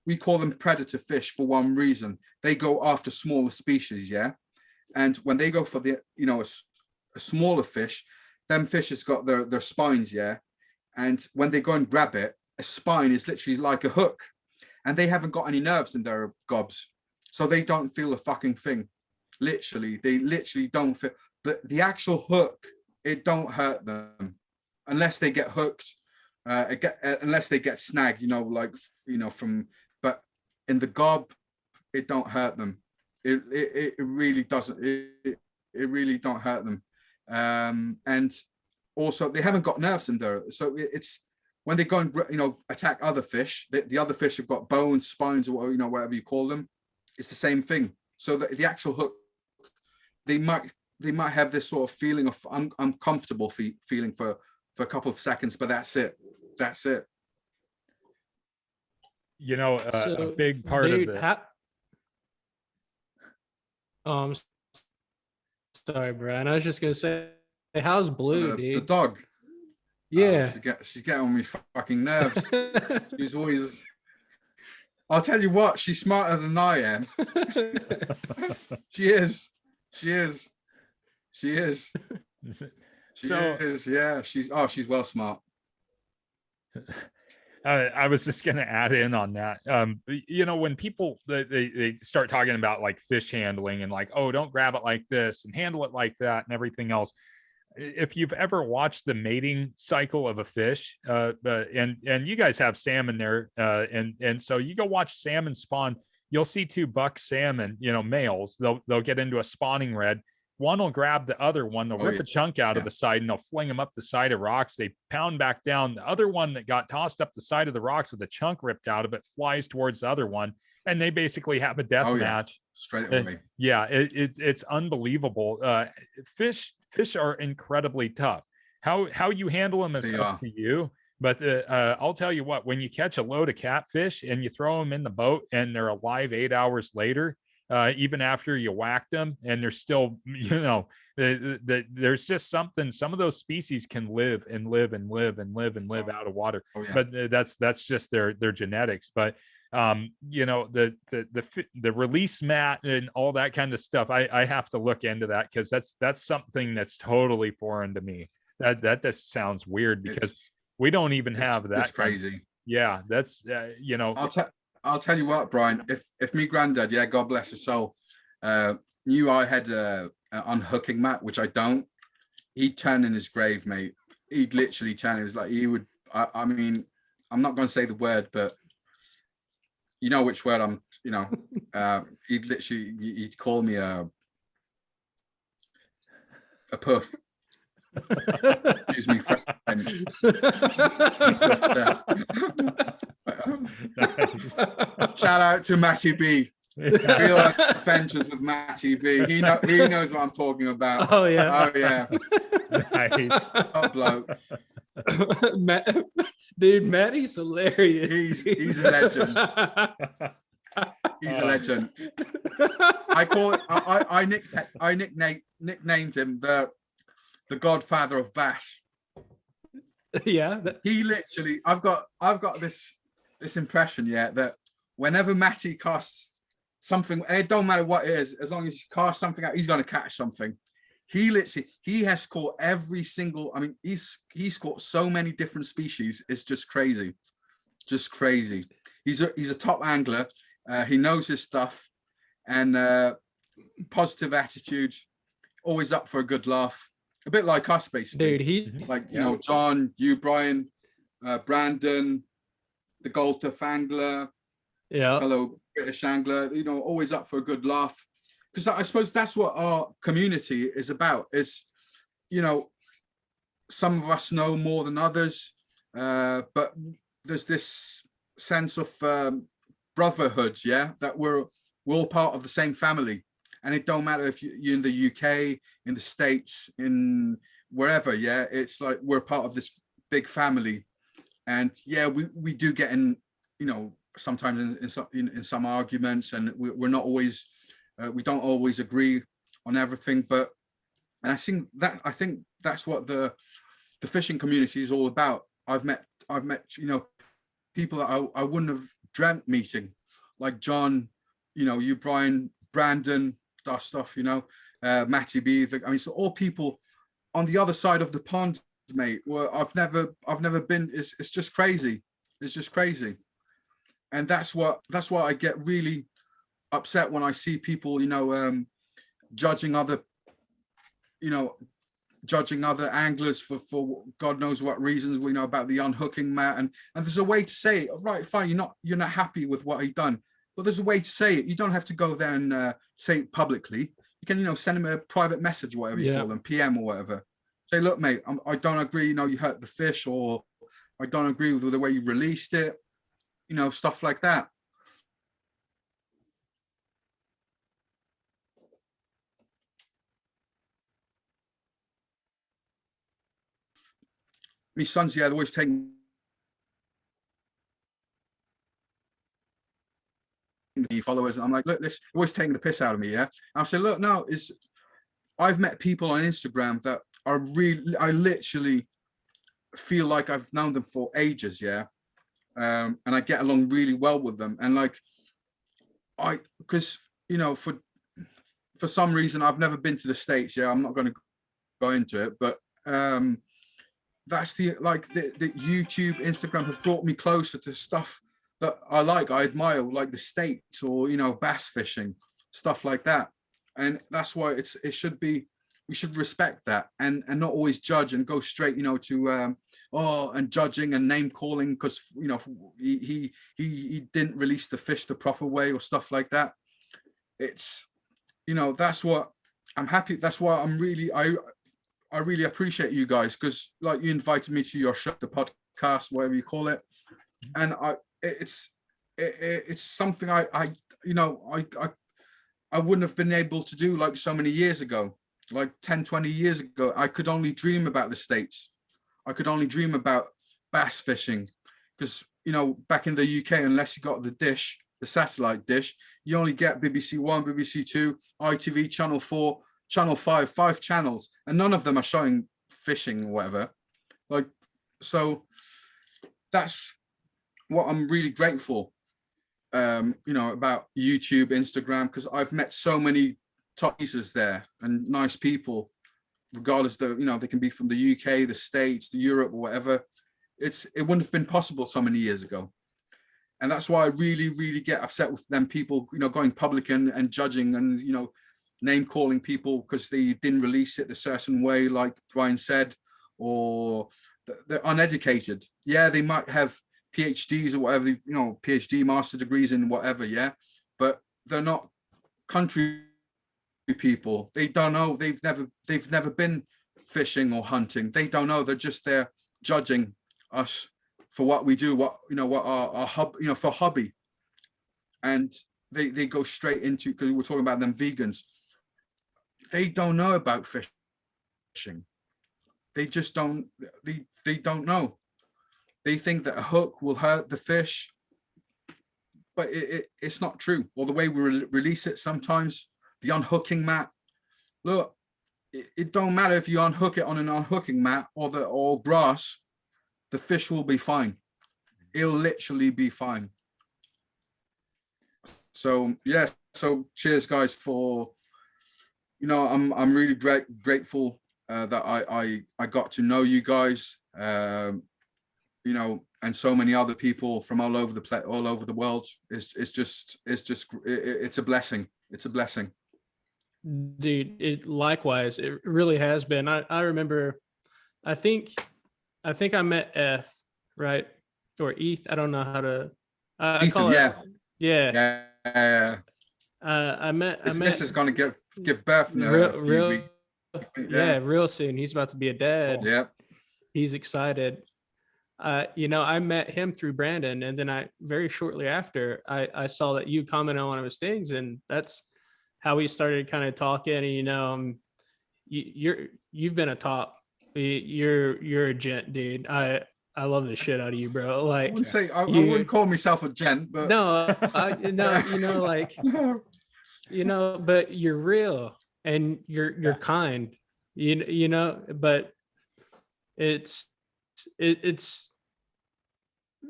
we call them predator fish for one reason. They go after smaller species, yeah, and when they go for the a smaller fish, them fish has got their spines, yeah, and when they go and grab it, a spine is literally like a hook, and they haven't got any nerves in their gobs, so they don't feel a fucking thing. Literally, they literally don't feel the actual hook. It don't hurt them unless they get hooked, unless they get snagged, from. But in the gob, it don't hurt them. It really doesn't. It really don't hurt them. And also, they haven't got nerves in there, so it's. When they go and attack other fish, the other fish have got bones, spines, or whatever you call them. It's the same thing. So the actual hook, they might have this sort of feeling of uncomfortable feeling for a couple of seconds, but that's it. That's it. A big part of the. Sorry, Brian. I was just gonna say, how's Blue, dude? The dog. Yeah, she's getting on me fucking nerves. She's always. I'll tell you what, she's smarter than I am. She is. Yeah. She's well smart. I was just going to add in on that. When people they start talking about like fish handling and like, oh, don't grab it like this and handle it like that and everything else. If you've ever watched the mating cycle of a fish, and you guys have salmon there, and so you go watch salmon spawn, you'll see two buck salmon, males. They'll get into a spawning red. One will grab the other one. They'll rip a chunk out of the side and they'll fling them up the side of rocks. They pound back down. The other one that got tossed up the side of the rocks with a chunk ripped out of it flies towards the other one, and they basically have a death match. Straight away. It's unbelievable. Fish are incredibly tough. How you handle them is up to you. But I'll tell you what, when you catch a load of catfish and you throw them in the boat and they're alive 8 hours later, even after you whacked them, and they're still, there's just something. Some of those species can live out of water, but that's just their genetics. But the release mat and all that kind of stuff, I have to look into that, because that's something that's totally foreign to me. That just sounds weird, because we don't even have that. It's crazy. That's I'll tell you what, Brian, if me granddad, God bless his soul, knew I had an unhooking mat, which I don't, he'd turn in his grave, mate. He'd literally turn. It was like he would. I mean, I'm not going to say the word, but you know which word I'm. He'd call me a puff. Excuse me, French. Shout out to Matty B. Real adventures with Matty B. He knows what I'm talking about. Oh yeah. Nice. Oh, bloke. Dude, Matty's hilarious. He's a legend. He's a legend. I nicknamed him the Godfather of Bass. Yeah. He literally, I've got this impression, that whenever Matty casts something, it don't matter what it is, as long as he casts something out, he's going to catch something. He has caught every single, he's caught so many different species. It's just crazy. He's a top angler. He knows his stuff, and positive attitude, always up for a good laugh. A bit like us, basically. Dude, John, you, Brian, Brandon, the Gold Tuff angler, fellow British angler, always up for a good laugh. Because I suppose that's what our community is about. Is, some of us know more than others, but there's this sense of brotherhoods, yeah, that we're all part of the same family. And it don't matter if you're in the UK, in the States, in wherever, yeah, it's like we're part of this big family. And yeah, we do get in, you know, sometimes in some arguments, and we're not always, we don't always agree on everything. But and I think that's what the fishing community is all about. I've met, you know, people that I wouldn't have dreamt meeting, like John, you know, you, Brian, Brandon, that stuff, you know, Matty B. I mean, so all people on the other side of the pond, mate. Well, I've never been. It's just crazy. It's just crazy, and that's what I get really upset when I see people, you know, judging other, you know, judging other anglers for God knows what reasons. We know about the unhooking mat, and there's a way to say it. Right, fine, you're not happy with what he done, but there's a way to say it. You don't have to go there and say it publicly. You can, you know, send him a private message, whatever you call them, PM or whatever. Say, look, mate, I don't agree. You know, you hurt the fish, or I don't agree with the way you released it. You know, stuff like that. My sons, yeah, they're always taking me followers, and I'm like, look, this always taking the piss out of me, yeah. And I say, look, no, I've met people on Instagram that are really, I literally feel like I've known them for ages, yeah. And I get along really well with them, and like because you know, for some reason I've never been to the States, yeah. I'm not going to go into it, but that's the YouTube, Instagram have brought me closer to stuff that I admire, like the States, or, you know, bass fishing, stuff like that. And that's why it should be, we should respect that, and not always judge and go straight, you know, to and judging and name calling because, you know, he didn't release the fish the proper way or stuff like that. It's, you know, that's what I'm happy. That's why I'm really, I really appreciate you guys, because like you invited me to your show, the podcast, whatever you call it, and it's something I you know, I wouldn't have been able to do like so many years ago, like 10, 20 years ago. I could only dream about the States. I could only dream about bass fishing, because, you know, back in the UK, unless you got the dish, the satellite dish, you only get BBC One, BBC Two, ITV, Channel 4, Channel 5, 5 channels, and none of them are showing fishing or whatever. Like, so that's what I'm really grateful, you know, about YouTube, Instagram, because I've met so many top pieces there and nice people, regardless of, you know, they can be from the UK, the States, the Europe, or whatever. It wouldn't have been possible so many years ago. And that's why I really, really get upset with them people, you know, going public and judging and, you know, name calling people because they didn't release it a certain way, like Brian said, or they're uneducated. Yeah, they might have PhDs or whatever, you know, PhD, master degrees in whatever, yeah, but they're not country people. They don't know. They've never been fishing or hunting. They don't know. They're just there judging us for what we do, what, you know, what our hub, you know, for hobby. And they go straight into, because we're talking about them vegans, they don't know about fishing. They just don't, they don't know. They think that a hook will hurt the fish, but it's not true. Or the way we release it sometimes, the unhooking mat. Look, it don't matter if you unhook it on an unhooking mat or grass, the fish will be fine. It'll literally be fine. So yeah, so cheers guys for, you know, I'm really grateful that I got to know you guys, you know, and so many other people from all over the world. It's a blessing. It's a blessing. Dude, likewise, it really has been. I remember, I think I met Eth, right? Or Eth, I don't know how to, I Ethan, call it. Yeah. I met This is going to give birth in a few weeks. Yeah, real soon. He's about to be a dad. Yeah. He's excited. I met him through Brandon, and then very shortly after I saw that you commented on one of his things, and that's how we started kind of talking. And you've been a top. You're a gent, dude. I love the shit out of you, bro. I Like wouldn't say I you, wouldn't call myself a gent, but no, like but you're real and you're kind. But it's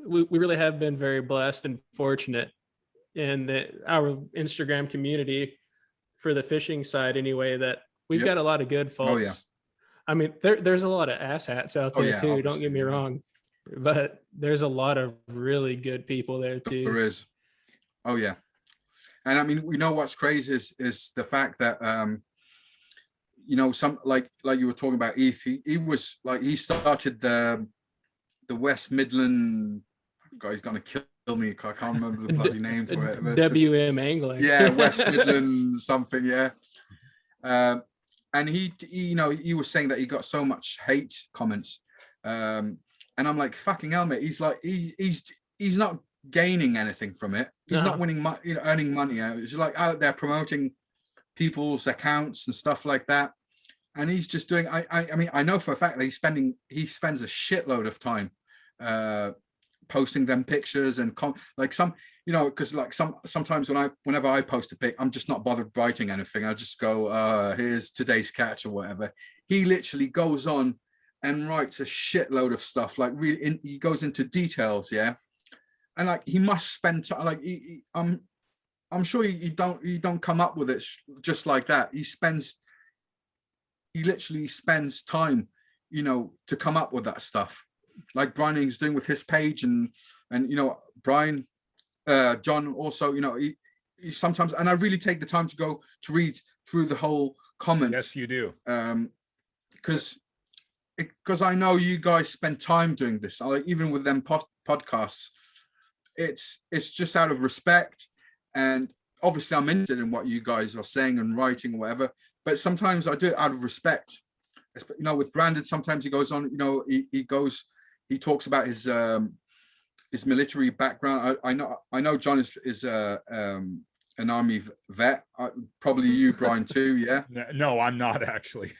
we really have been very blessed and fortunate in our Instagram community for the fishing side anyway, that we've got a lot of good folks. Oh yeah. I mean, there's a lot of asshats out there too. Don't get me wrong, but there's a lot of really good people there too. There is. Oh yeah. And I mean, we know what's crazy is the fact that some like you were talking about Eth, he was like, he started the West Midland, guy's gonna kill me, I can't remember the bloody name for it. WM Angling. Yeah, West Midland something, yeah. And he was saying that he got so much hate comments. And I'm like, fucking hell, mate. He's like, he's not gaining anything from it. He's not winning money, earning money out. It's like out there promoting people's accounts and stuff like that. And he's just doing, I mean, I know for a fact that he spends a shitload of time posting them pictures and like some, because like sometimes whenever I post a pic, I'm just not bothered writing anything. I just go, here's today's catch or whatever. He literally goes on and writes a shitload of stuff, like really he goes into details, yeah. And like he must spend time, like I'm sure you don't come up with it just like that. He literally spends time, to come up with that stuff, like Brian's doing with his page, and Brian, John also, he sometimes, and I really take the time to go to read through the whole comment. Yes, you do. Because I know you guys spend time doing this, like even with them podcasts, it's just out of respect, and obviously I'm interested in what you guys are saying and writing or whatever, but sometimes I do it out of respect. With Brandon, sometimes he goes on, he talks about his military background. I know John is an army vet. Probably you, Brian, too. Yeah. No, I'm not actually.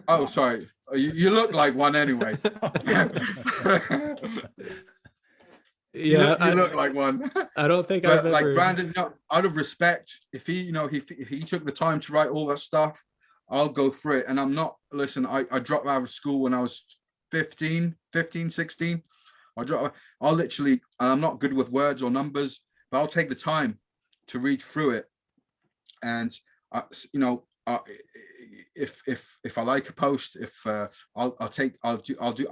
Oh, sorry. You look like one anyway. Yeah, you look like one. I don't think but I've ever... like Brandon, out of respect, if he took the time to write all that stuff, I'll go through it. And I'm not, listen, I dropped out of school when I was 15, 16. I'll literally, and I'm not good with words or numbers, but I'll take the time to read through it. And if I like a post, I'll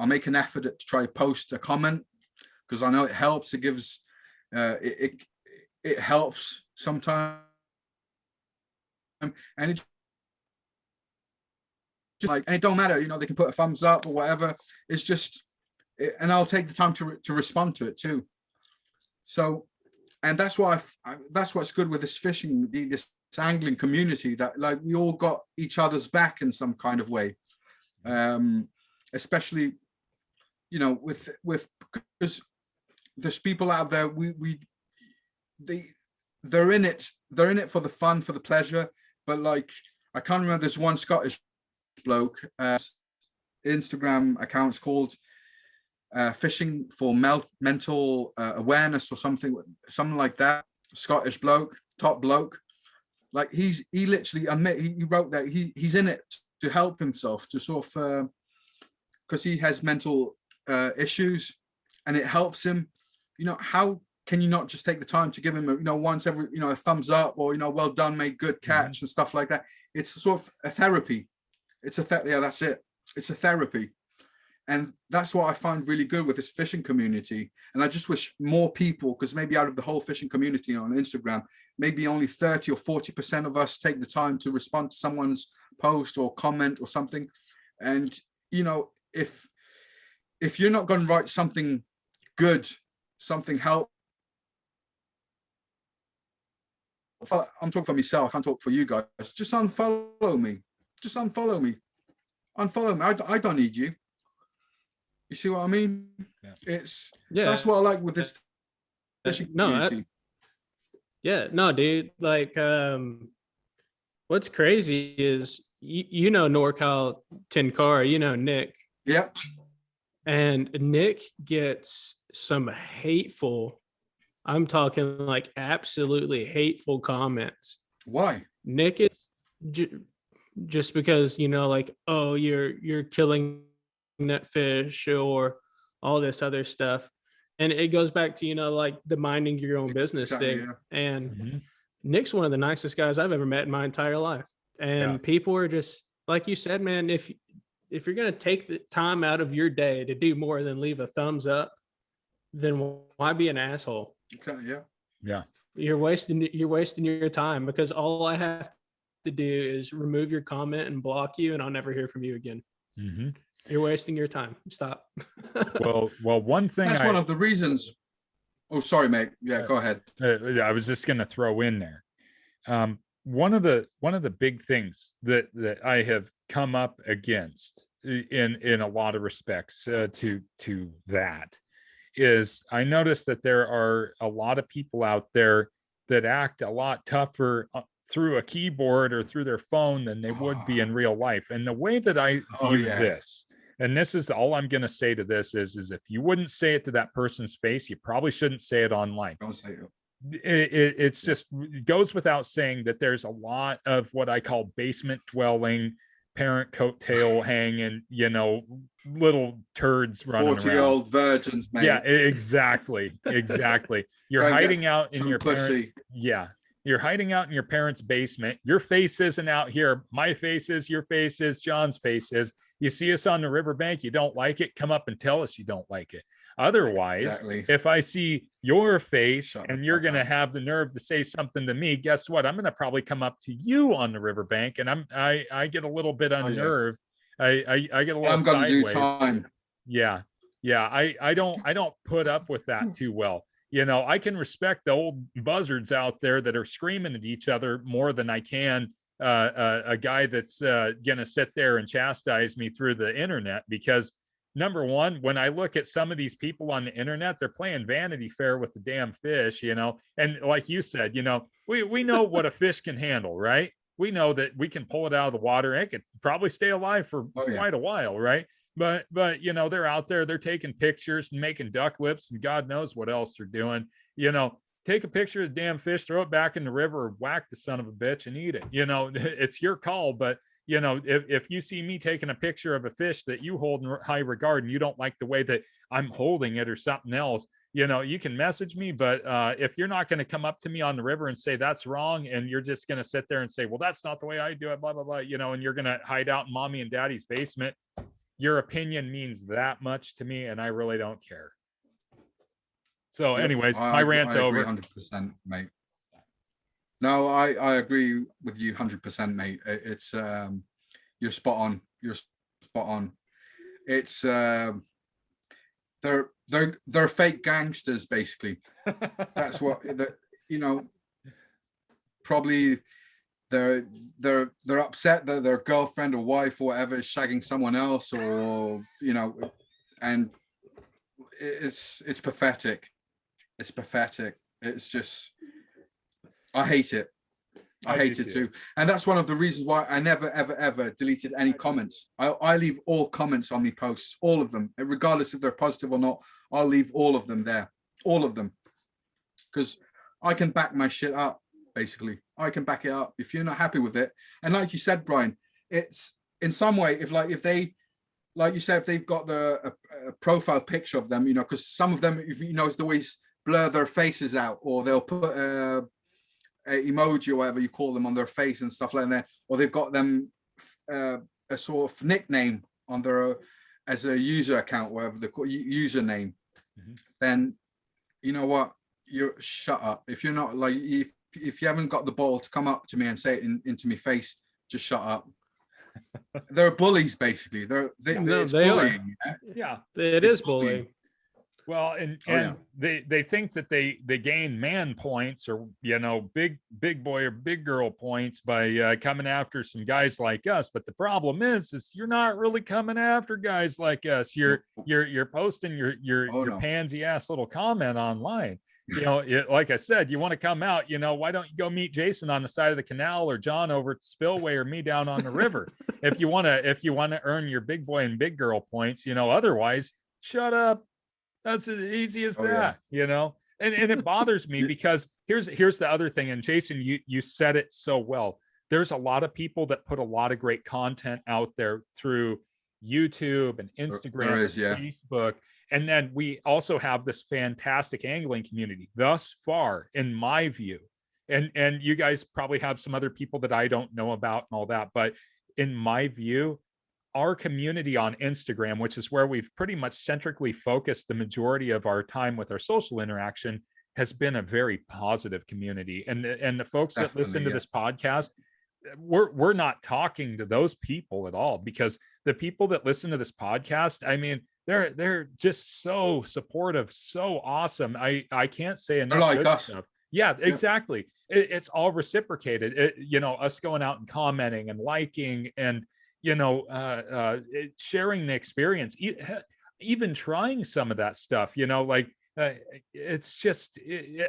make an effort to try post a comment, because I know it helps. It gives it helps sometimes, and it just like, and it don't matter, they can put a thumbs up or whatever. It's just, and I'll take the time to respond to it too. So, and that's why that's what's good with this fishing, this angling community, that like we all got each other's back in some kind of way, especially with because there's people out there, they're in it for the fun, for the pleasure, but like I can't remember, there's one Scottish bloke Instagram accounts called fishing for mental awareness or something like that. Scottish bloke, top bloke. Like he literally he wrote that he's in it to help himself, to sort of because he has mental issues, and it helps him. How can you not just take the time to give him once every a thumbs up, or well done, mate, good catch, and stuff like that. It's sort of a therapy. Yeah, that's it. It's a therapy. And that's what I find really good with this fishing community. And I just wish more people, because maybe out of the whole fishing community on Instagram, maybe only 30 or 40% of us take the time to respond to someone's post or comment or something. And, if you're not going to write something good, something help, I'm talking for myself, I can't talk for you guys. Just unfollow me. Unfollow me. I don't need you. You see what I mean? Yeah. That's what I like with this fishing community. No, dude. Like, what's crazy is you know NorCal Tenkara, you know Nick. Yep. And Nick gets some hateful, I'm talking like absolutely hateful comments. Why? Nick is just because, you know, like, oh, you're killing that fish or all this other stuff. And it goes back to, you know, like the minding your own business Exactly, thing. yeah. And Nick's one of the nicest guys I've ever met in my entire life. And people are just, like you said, man, if you're going to take the time out of your day to do more than leave a thumbs up, then why be an asshole? Exactly, yeah. Yeah. You're wasting your time, because all I have to do is remove your comment and block you, and I'll never hear from you again. You're wasting your time. Stop. well, one thing that's one of the reasons. Oh, sorry, mate. Yeah, go ahead. I was just going to throw in there. One of the big things that I have come up against in a lot of respects to that is I noticed that there are a lot of people out there that act a lot tougher through a keyboard or through their phone than they would be in real life. And the way that I view this, and this is all I'm going to say to this is if you wouldn't say it to that person's face, you probably shouldn't say it online. Don't say it. It's just, it goes without saying that there's a lot of what I call basement dwelling, parent coattail hanging, you know, little turds running 40-year-old virgins, mate. Yeah, exactly. You're hiding out in your parents. Yeah. You're hiding out in your parents' basement. Your face isn't out here. My face is, your face is, John's face is. You see us on the riverbank, you don't like it, come up and tell us you don't like it. Otherwise, if I see your face and you're going to have the nerve to say something to me, guess what? I'm going to probably come up to you on the riverbank, and I get a little bit unnerved. I get a little I'm going to do sideways. time. Yeah. I don't put up with that too well. You know, I can respect the old buzzards out there that are screaming at each other more than I can a guy that's gonna sit there and chastise me through the internet, because number one, when I look at some of these people on the internet, they're playing Vanity Fair with the damn fish, you know. And like you said, you know, we know what a fish can handle, right? We know that we can pull it out of the water and it could probably stay alive for quite a while, right? But you know, they're out there, they're taking pictures and making duck lips and God knows what else they're doing. You know, take a picture of the damn fish, throw it back in the river, or whack the son of a bitch and eat it. You know, it's your call. But you know, if you see me taking a picture of a fish that you hold in high regard and you don't like the way that I'm holding it or something else, you know, you can message me. But if you're not going to come up to me on the river and say that's wrong, and you're just going to sit there and say, well, that's not the way I do it, blah, blah, blah, you know, and you're going to hide out in mommy and daddy's basement, your opinion means that much to me, and I really don't care. So anyways, my rant's over. 100%, mate. No, I agree with you 100%, mate. It's you're spot on. You're spot on. It's they're fake gangsters, basically. That's what you know. Probably they're upset that their girlfriend or wife or whatever is shagging someone else, or you know, and it's pathetic. It's pathetic. It's just, I hate it. I hate it too. And that's one of the reasons why I never, ever, ever deleted any comments. I leave all comments on my posts, all of them, regardless if they're positive or not. I'll leave all of them there, all of them, because I can back my shit up. Basically, I can back it up. If you're not happy with it, and like you said, Brian, it's in some way, if they, like you said, if they've got a profile picture of them, you know, because some of them, if you know, they always blur their faces out, or they'll put a emoji or whatever you call them on their face and stuff like that, or they've got them a sort of nickname on their as a user account, whatever the username. Then you know what, you're shut up. If you're not like, if you haven't got the ball to come up to me and say it into my face, just shut up. They're bullies, basically. They are. bullying. Yeah, it is bullying. Well, and Oh, yeah. they think that they gain man points, or big boy or big girl points by coming after some guys like us. But the problem is you're not really coming after guys like us. You're posting Oh, your no. pansy ass little comment online. Like I said, you want to come out. Why don't you go meet Jason on the side of the canal, or John over at the spillway, or me down on the river? If you want to earn your big boy and big girl points, otherwise, shut up. That's as easy as Oh, yeah. that. And it bothers me because here's the other thing. And Jason, you said it so well. There's a lot of people that put a lot of great content out there through YouTube and There Instagram is, and yeah. Facebook. And then we also have this fantastic angling community thus far, in my view. And you guys probably have some other people that I don't know about and all that. But in my view, our community on Instagram, which is where we've pretty much centrically focused the majority of our time with our social interaction, has been a very positive community. And the folks that listen Definitely, to yeah. this podcast, we're not talking to those people at all, because the people that listen to this podcast, I mean, they're just so supportive, so awesome. I can't say They're enough like good us. stuff. Yeah, Yeah. exactly. It's all reciprocated. Us going out and commenting and liking and sharing the experience, even trying some of that stuff, it's just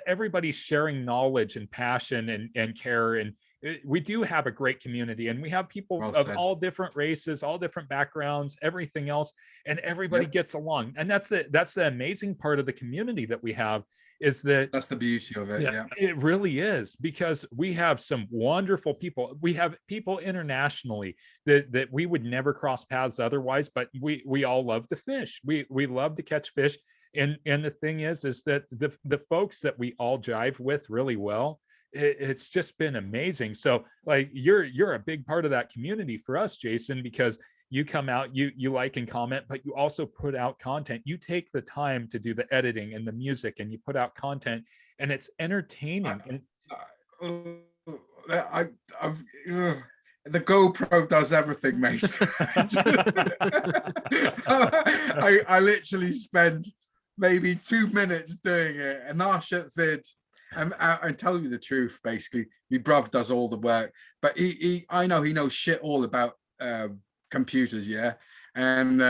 everybody's sharing knowledge and passion and care. And we do have a great community, and we have people Well of said. all different races, all different backgrounds, everything else, and everybody Yep. gets along. And that's the amazing part of the community that we have, is that That's the beauty of it. Yeah. Yeah. it really is, because we have some wonderful people. We have people internationally that we would never cross paths otherwise, but we all love to fish. We love to catch fish. And the thing is that the folks that we all jive with really well, it's just been amazing. So like you're a big part of that community for us, Jason, because you come out, you like and comment, but you also put out content. You take the time to do the editing and the music, and you put out content, and it's entertaining. And I've the GoPro does everything, mate. I literally spend maybe 2 minutes doing it, and our shit vid. And tell you the truth, basically, my bruv does all the work, but I know he knows shit all about computers, yeah. And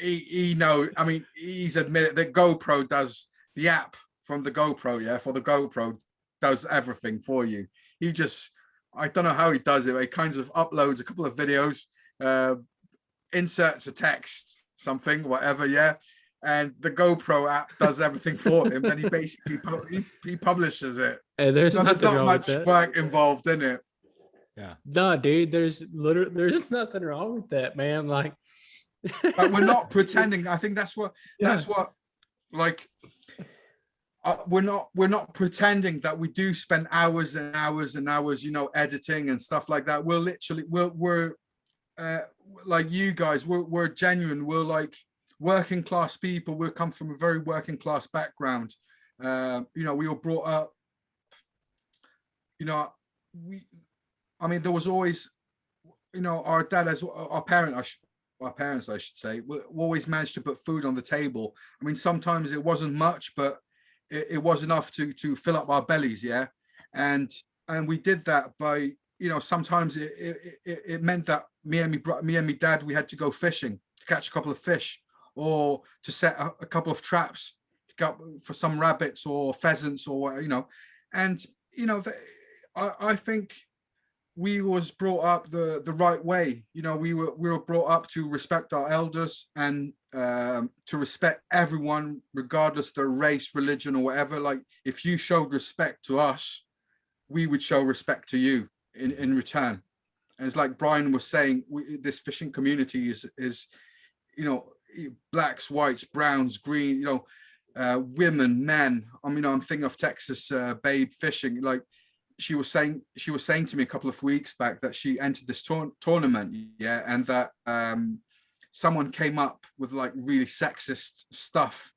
he knows. I mean, he's admitted that GoPro does the app from the GoPro, yeah, for the GoPro does everything for you. He just, I don't know how he does it. He kind of uploads a couple of videos, inserts a text, something, whatever, yeah. And the GoPro app does everything for him. Then he basically he publishes it. Hey, there's So there's nothing not wrong much with that. work involved in it. yeah, No, dude, there's nothing wrong with that, man. Like, But we're not pretending. I think that's what like we're not pretending that we do spend hours and hours and hours, editing and stuff like that. We're literally we're like you guys. We're genuine. We're like working class people. We come from a very working class background. We were brought up. I mean, there was always, our dad, as our parents, I should say, we always managed to put food on the table. I mean, sometimes it wasn't much, but it was enough to fill up our bellies, yeah. And we did that by, sometimes it meant that me and my dad, we had to go fishing to catch a couple of fish, or to set a couple of traps to go for some rabbits or pheasants or and I think we was brought up the right way. We were brought up to respect our elders and to respect everyone, regardless of their race, religion, or whatever. Like, if you showed respect to us, we would show respect to you in return. And it's like Brian was saying, this fishing community is blacks, whites, browns, green, women, men. I'm thinking of Texas Babe Fishing. Like, she was saying to me a couple of weeks back that she entered this tournament, yeah, and that someone came up with like really sexist stuff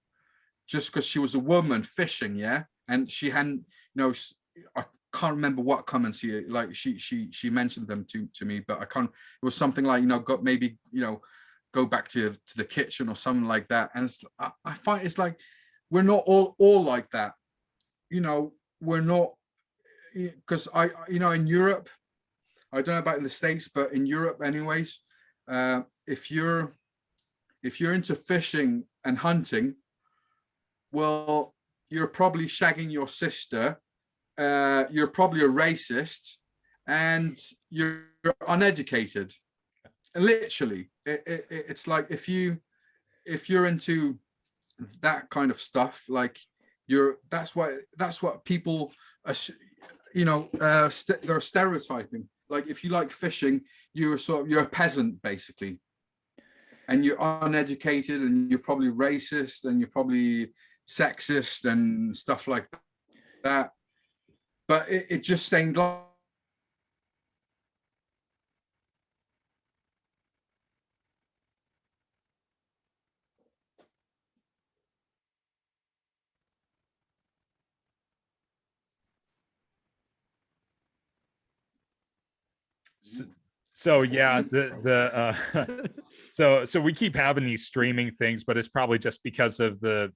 just because she was a woman fishing, yeah, and she hadn't, I can't remember what comments she mentioned them to me, but I can't. It was something like, go back to the kitchen or something like that. And I find it's like, we're not all like that. You know, we're not, because in Europe, I don't know about in the States, but in Europe anyways, if you're into fishing and hunting, well, you're probably shagging your sister, you're probably a racist, and you're uneducated. Literally, it's like if you're into that kind of stuff, like that's what people are, they're stereotyping. Like if you like fishing, you're a peasant basically, and you're uneducated, and you're probably racist, and you're probably sexist and stuff like that. But it just saying so yeah, so we keep having these streaming things, but it's probably just because of the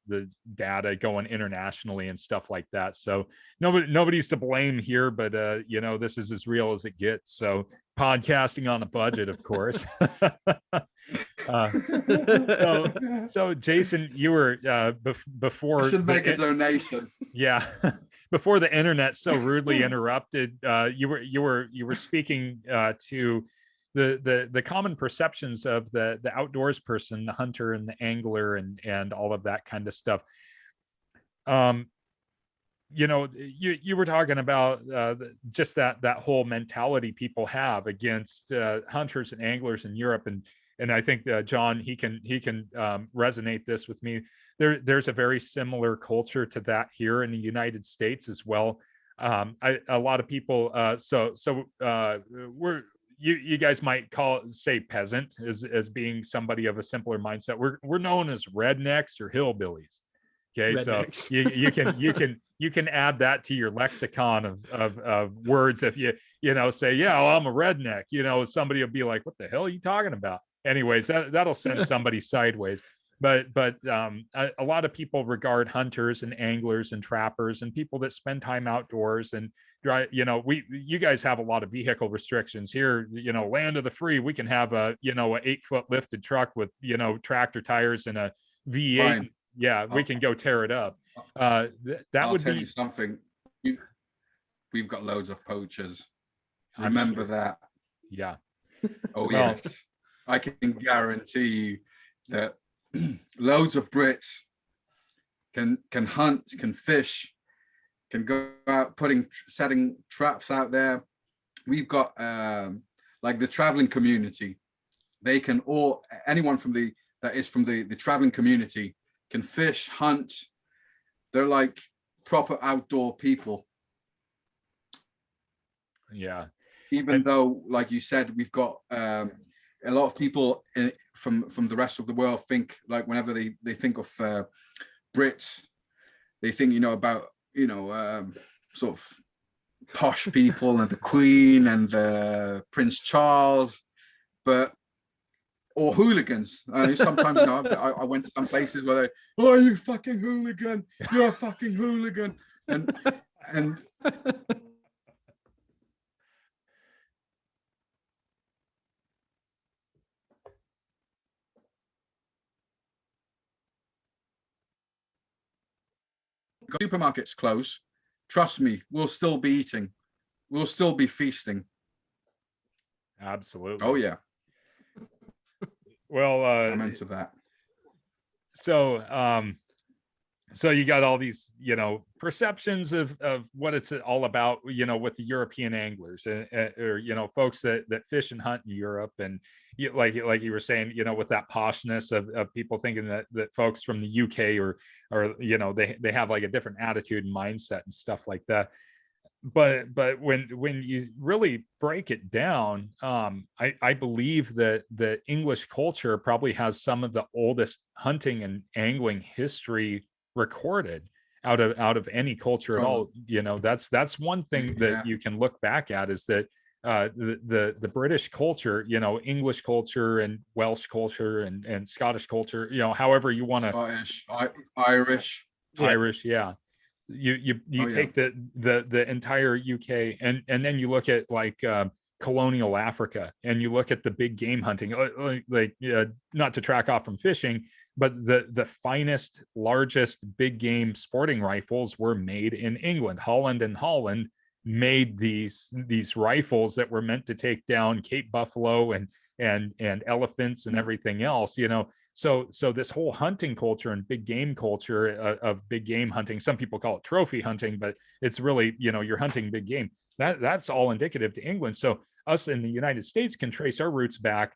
data going internationally and stuff like that. So nobody's to blame here, but this is as real as it gets. So podcasting on a budget, of course. So Jason, you were before I should make a donation. Yeah. Before the internet so rudely interrupted, you were speaking to the common perceptions of the outdoors person, the hunter and the angler, and all of that kind of stuff. You were talking about just that whole mentality people have against hunters and anglers in Europe, and I think John, he can resonate this with me. There's a very similar culture to that here in the United States as well. A lot of people, you guys might say peasant as being somebody of a simpler mindset. We're known as rednecks or hillbillies. Okay, rednecks. So you can add that to your lexicon of words. If you say, yeah, well, I'm a redneck, somebody will be like, what the hell are you talking about? Anyways, that'll send somebody sideways. But a lot of people regard hunters and anglers and trappers and people that spend time outdoors and you guys have a lot of vehicle restrictions here. Land of the free, we can have a 8-foot lifted truck with tractor tires and a V8. Fine. Yeah, we can go tear it up. I'll tell you something. We've got loads of poachers. Remember that. Yeah. Oh yes. I can guarantee you that loads of Brits can hunt, can fish, can go out setting traps out there. We've got like the traveling community. They can anyone that is from the traveling community can fish, hunt. They're like proper outdoor people. Yeah. Even though, like you said, we've got a lot of people from the rest of the world think, like, whenever they think of Brits, they think about sort of posh people and the Queen and Prince Charles, or hooligans. Sometimes I went to some places where they, oh, you fucking hooligan, you're a fucking hooligan, and supermarkets close, trust me, we'll still be eating, we'll still be feasting. Absolutely. Oh yeah. Well, I'm into that. So you got all these perceptions of what it's all about with the European anglers or folks that fish and hunt in Europe, and like you were saying with that poshness of people thinking that folks from the UK or they have like a different attitude and mindset and stuff like that. But when you really break it down, I believe that the English culture probably has some of the oldest hunting and angling history recorded out of any culture at all. That's one thing that you can look back at, is that the British culture, English culture and Welsh culture and Scottish culture, however you want to, Scottish, Irish. Yeah. Irish, yeah. You Oh, yeah. take the entire UK, and then you look at like colonial Africa, and you look at the big game hunting, like not to track off from fishing, but the finest, largest big game sporting rifles were made in England. Holland made these rifles that were meant to take down Cape buffalo and elephants and everything else, you know. So this whole hunting culture and big game culture of big game hunting, some people call it trophy hunting, but it's really, you know, you're hunting big game. That's all indicative to England. So us in the United States can trace our roots back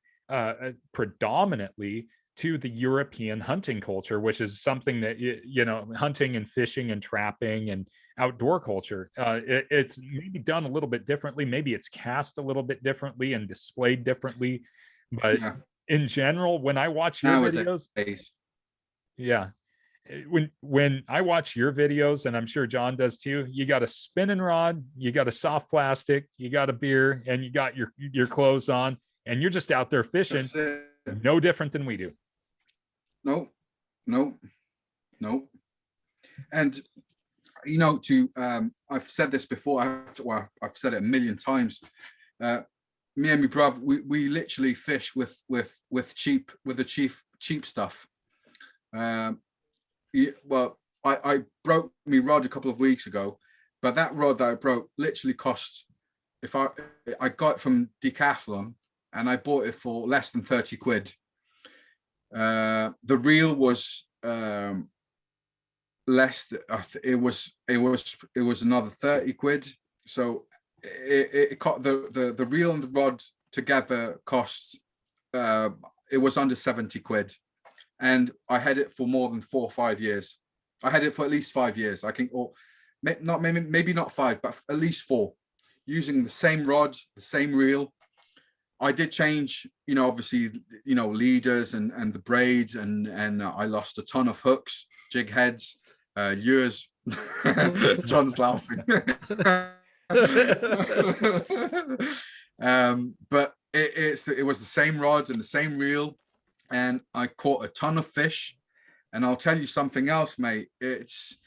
predominantly to the European hunting culture, which is something that, you know, hunting and fishing and trapping and outdoor culture. It's maybe done a little bit differently. Maybe it's cast a little bit differently and displayed differently. But Yeah. in general, when I watch your videos, Nowadays. yeah, when I watch your videos, and I'm sure John does too, you got a spinning rod, you got a soft plastic, you got a beer, and you got your clothes on, and you're just out there fishing, That's it. no different than we do. No, no, no. And you know, I've said this before. I've said it a million times. Me and my brother, we literally fish with the cheap stuff. Well, I broke my rod a couple of weeks ago, but that rod that I broke literally cost. If I got it from Decathlon, and I bought it for less than 30 quid. The reel was less. It was another 30 quid. So it the reel and the rod together cost. It was under 70 quid, and I had it for more than 4 or 5 years. I had it for at least 5 years. I think, or maybe not 5, but at least 4, using the same rod, the same reel. I did change, you know, obviously, you know, leaders and the braids, and I lost a ton of hooks, jig heads, lures. John's laughing. But it was the same rod and the same reel, and I caught a ton of fish. And I'll tell you something else, mate. It's,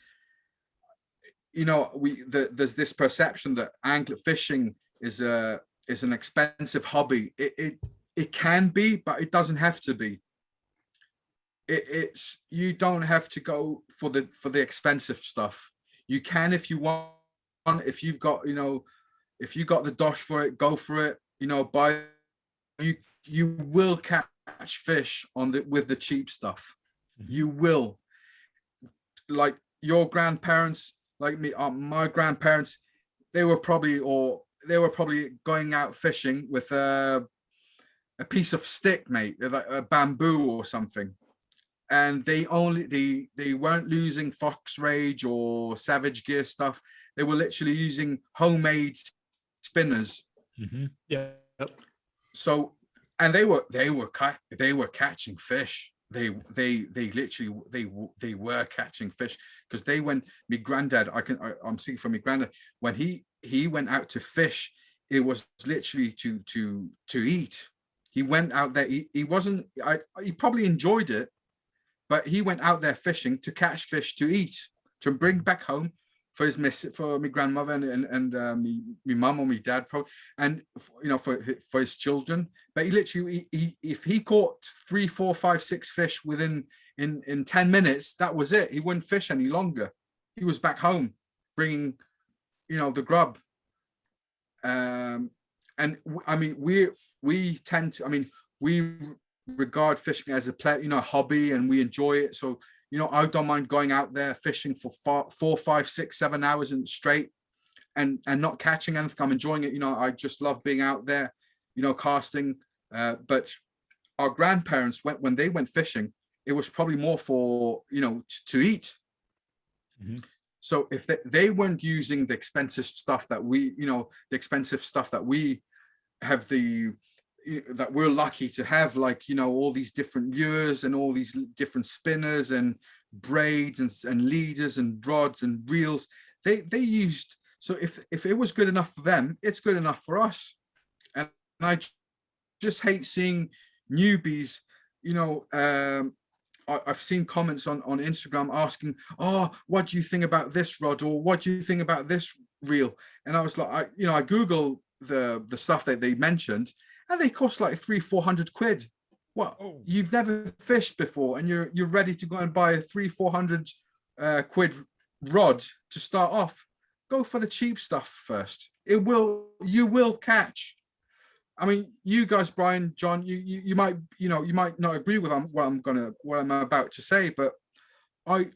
you know, there's this perception that angler fishing is an expensive hobby. It can be, but it doesn't have to be. It's you don't have to go for the expensive stuff. You can if you want. If you've got, you know, if you got the dosh for it, go for it. You know, buy. You will catch fish with the cheap stuff. You will. Like your grandparents, like me, my grandparents, they were probably going out fishing with a piece of stick, mate, like a bamboo or something. And they weren't using Fox Rage or Savage Gear stuff. They were literally using homemade spinners. Mm-hmm. Yeah. So, and they were catching fish. They were catching fish, because my granddad, I'm speaking from my granddad, when he went out to fish, it was literally to eat. He went out there. He wasn't. He probably enjoyed it, but he went out there fishing to catch fish to eat, to bring back home for my grandmother and my mum or my dad, probably, and you know, for his children. But he literally, if he caught 3, 4, 5, 6 fish within in 10 minutes, that was it. He wouldn't fish any longer. He was back home bringing, you know, the grub. And I mean, we tend to, I mean, we regard fishing as a play, you know, hobby, and we enjoy it. So, you know, I don't mind going out there fishing for 4, 5, 6, 7 hours and straight, and not catching anything. I'm enjoying it. You know, I just love being out there, you know, casting. But our grandparents, when they went fishing, it was probably more for, you know, to eat. Mm-hmm. So if they weren't using the expensive stuff that we, you know, the expensive stuff that we have, that we're lucky to have, like, you know, all these different lures and all these different spinners and braids and leaders and rods and reels, they used. So if it was good enough for them, it's good enough for us. And I just hate seeing newbies, you know, I've seen comments on Instagram asking, oh, what do you think about this rod, or what do you think about this reel? And I was like, I Google the stuff that they mentioned, and they cost like 300-400 quid. What? Oh. You've never fished before, and you're ready to go and buy a 300-400 quid rod to start off? Go for the cheap stuff first. You will catch. I mean, you guys, Brian, John, you might not agree with what I'm about to say, but I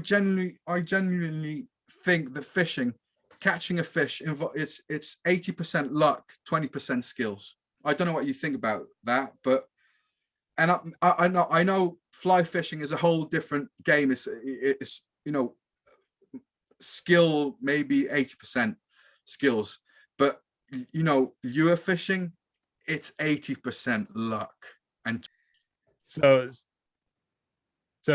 genuinely think that fishing, catching a fish, it's 80% luck, 20% skills. I don't know what you think about that, but I know fly fishing is a whole different game. It's skill, maybe 80% skills, but lure fishing, it's 80% luck. And so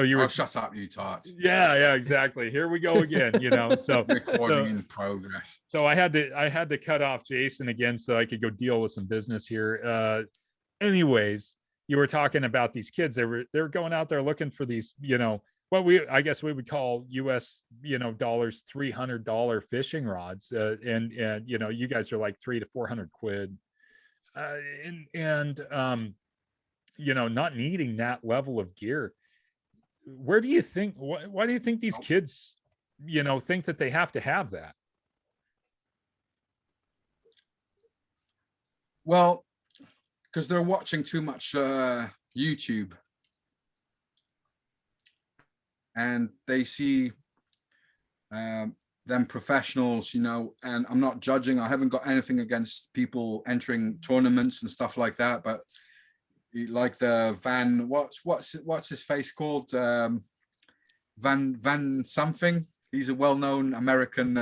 you were shut up, you tart. yeah, exactly. Here we go again, so Recording in progress. So I had to cut off Jason again so I could go deal with some business here. Anyways, you were talking about these kids. They're going out there looking for these, what I guess we would call US, dollars, $300 fishing rods. And you guys are like 300 to 400 quid. Not needing that level of gear. Where do you think, why do you think these kids, think that they have to have that? Well, because they're watching too much YouTube, and they see them professionals, and I'm not judging. I haven't got anything against people entering tournaments and stuff like that, but like the what's his face called, Van something. He's a well-known American.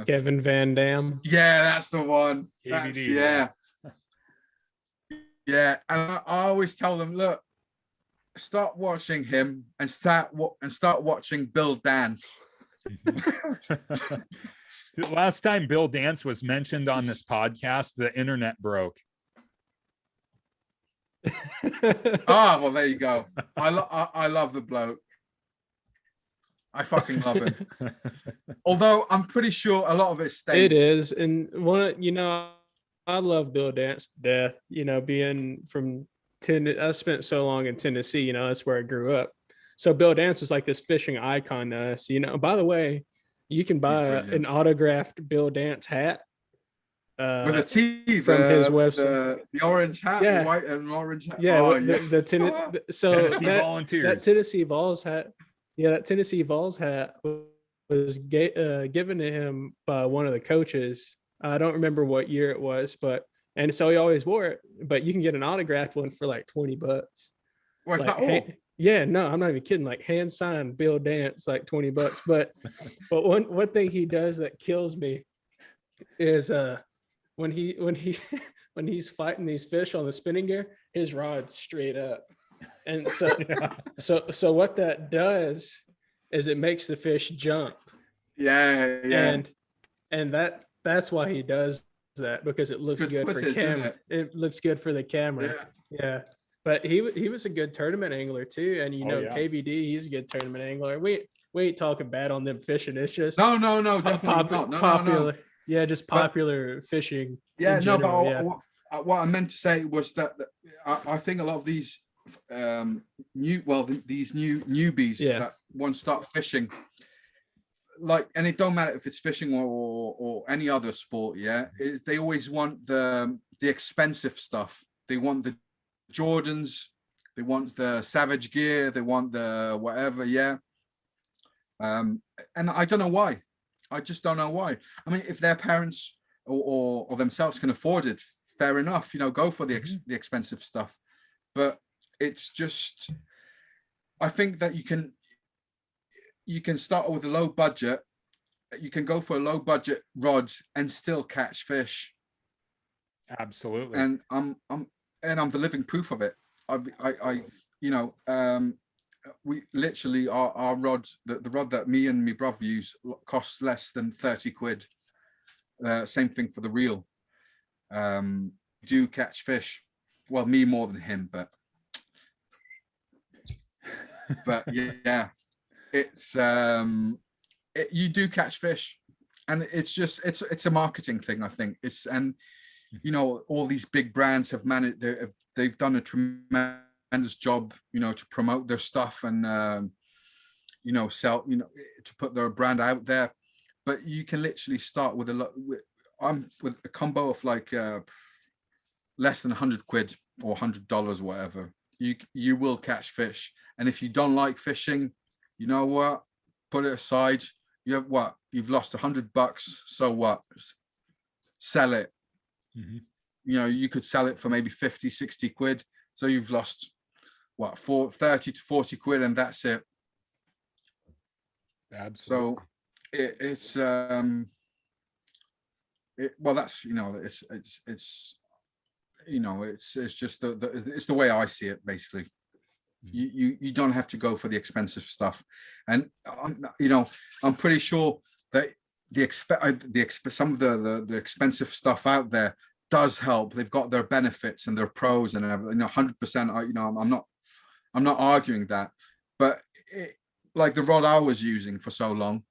Kevin Van Dam. Yeah, that's the one. KVD, yeah. And I always tell them, look, start watching him and start watching Bill dance. The last time Bill Dance was mentioned on this podcast, the internet broke. Well, there you go. I love the bloke. I fucking love him. Although I'm pretty sure a lot of it's staged. It is, and I love Bill Dance to death. Being from I spent so long in Tennessee. That's where I grew up. So Bill Dance was like this fishing icon to us. By the way, you can buy an autographed Bill Dance hat. With a T from his website, the orange hat, yeah. The white and orange hat. Yeah, Tennessee Volunteers. That Tennessee Vols hat. Yeah, that Tennessee Vols hat was given to him by one of the coaches. I don't remember what year it was, and so he always wore it. But you can get an autographed one for like $20. Well, it's not all. Yeah, no, I'm not even kidding. Like hand signed Bill Dance, like $20. But one thing he does that kills me is when he's fighting these fish on the spinning gear, his rod's straight up. And so so what that does is it makes the fish jump. Yeah. And that's why he does that, because it looks good for camera. It looks good for the camera. Yeah. But he was a good tournament angler too. And KVD, he's a good tournament angler. We ain't talking bad on them fishing. It's just no, definitely not. Popular. No. Yeah, just popular fishing. Yeah, what I meant to say was that I think a lot of these these newbies that want to start fishing, and it don't matter if it's fishing or any other sport, they always want the expensive stuff. They want the Jordans, they want the Savage gear, they want the whatever, and I don't know why. I just don't know why. I mean, if their parents or themselves can afford it, fair enough, go for the expensive stuff. But it's just, I think that you can start with a low budget. You can go for a low budget rod and still catch fish. Absolutely. And I'm the living proof of it. We literally our rod, the rod that me and my brother use, costs less than 30 quid. Same thing for the reel. Do catch fish. Well, me more than him, but But yeah, it's you do catch fish, and it's just it's a marketing thing, I think. It's and you know, all these big brands have managed, they've done a tremendous job, you know, to promote their stuff and you know, sell, you know, to put their brand out there. But you can literally start with a lot. I'm with a combo of like less than 100 quid or $100, whatever. You will catch fish. And if you don't like fishing, you know what? Put it aside. You have what? You've lost $100. So what? Sell it. Mm-hmm. You know, you could sell it for maybe 50, 60 quid. So you've lost what, 30 to 40 quid, and that's it. Absolutely. So it's well, that's, you know, it's you know, it's just it's the way I see it, basically. You don't have to go for the expensive stuff, and you know, I'm pretty sure that some of the expensive stuff out there does help. They've got their benefits and their pros and everything. 100%. You know, I'm not arguing that, but like the rod I was using for so long,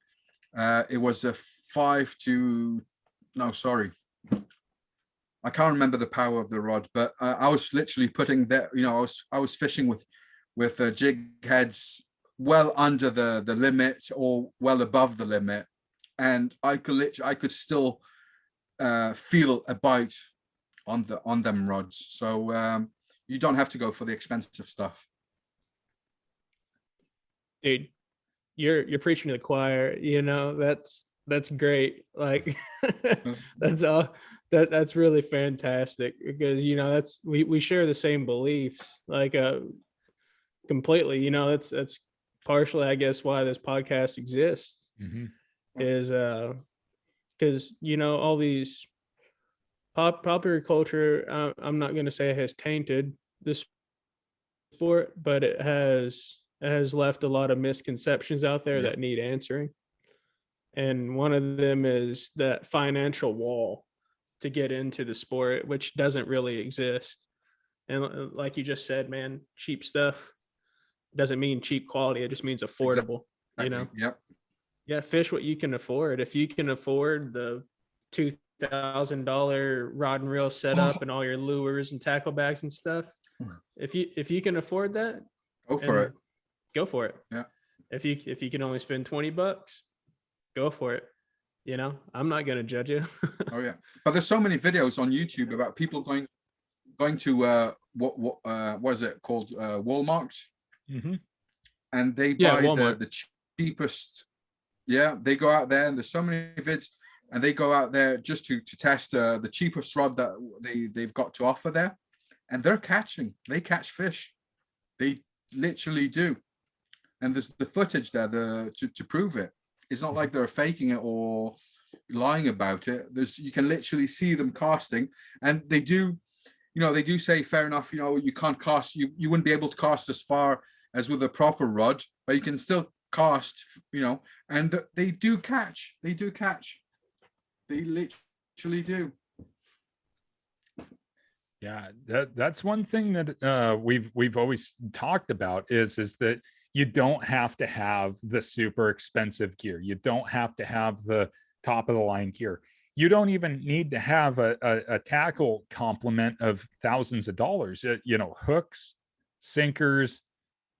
it was a 5 to, no, sorry, I can't remember the power of the rod, but I was literally putting that, you know, I was fishing with jig heads well under the limit or well above the limit, and I could still feel a bite on them rods. So you don't have to go for the expensive stuff. Dude, you're preaching to the choir, you know. That's great. Like that's all that's really fantastic, because you know, that's we share the same beliefs, like completely, you know. That's partially, I guess, why this podcast exists. Mm-hmm. Is because you know, all these popular culture, I'm not going to say it has tainted this sport, but it has left a lot of misconceptions out there that need answering. And one of them is that financial wall to get into the sport, which doesn't really exist. And like you just said, man, cheap stuff doesn't mean cheap quality. It just means affordable. Exactly. You know, Yep. yeah, fish what you can afford. If you can afford the $2,000 rod and reel setup and all your lures and tackle bags and stuff, if you can afford that, Go for it. Go for it. Yeah. If you can only spend $20, go for it. You know, I'm not gonna judge you. Oh yeah, but there's so many videos on YouTube about people going to what is it called, Walmart, Mm-hmm. and they buy Walmart. the cheapest. Yeah, they go out there, and there's so many vids, and they go out there just to test the cheapest rod that they've got to offer there, and they catch fish. They literally do, and there's the footage there to prove it. It's not like they're faking it or lying about it. You can literally see them casting, and they do, you know, they do say, fair enough, you know, you can't cast, you wouldn't be able to cast as far as with a proper rod, but you can still cast, you know, and they do catch. They literally do. Yeah, that's one thing that we've always talked about is that you don't have to have the super expensive gear. You don't have to have the top of the line gear. You don't even need to have a tackle complement of thousands of dollars. You know, hooks, sinkers,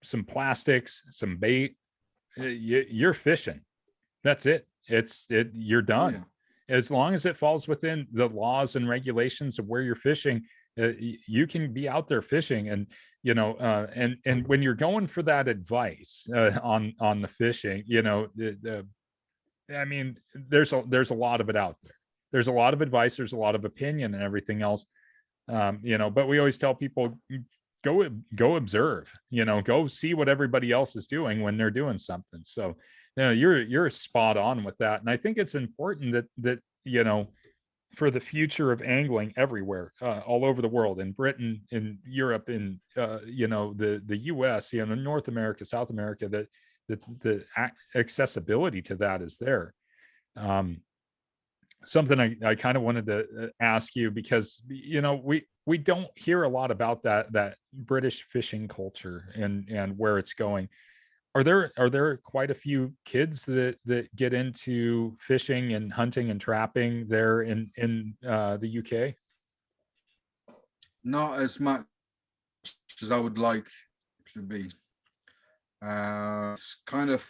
some plastics, some bait. You're fishing. That's it. You're done. Yeah. As long as it falls within the laws and regulations of where you're fishing, you can be out there fishing. And you know, and when you're going for that advice on the fishing, you know, I mean, there's a lot of it out there. There's a lot of advice, there's a lot of opinion and everything else. You know, but we always tell people, go observe, you know, go see what everybody else is doing when they're doing something. So you know, you're spot on with that. And I think it's important that you know, for the future of angling everywhere, all over the world, in Britain, in Europe, in you know, the US, you know, North America, South America, that the accessibility to that is there. Something I kind of wanted to ask you, because you know, we don't hear a lot about that British fishing culture and where it's going. Are there quite a few kids that get into fishing and hunting and trapping there in the UK? Not as much as I would like to be. It's kind of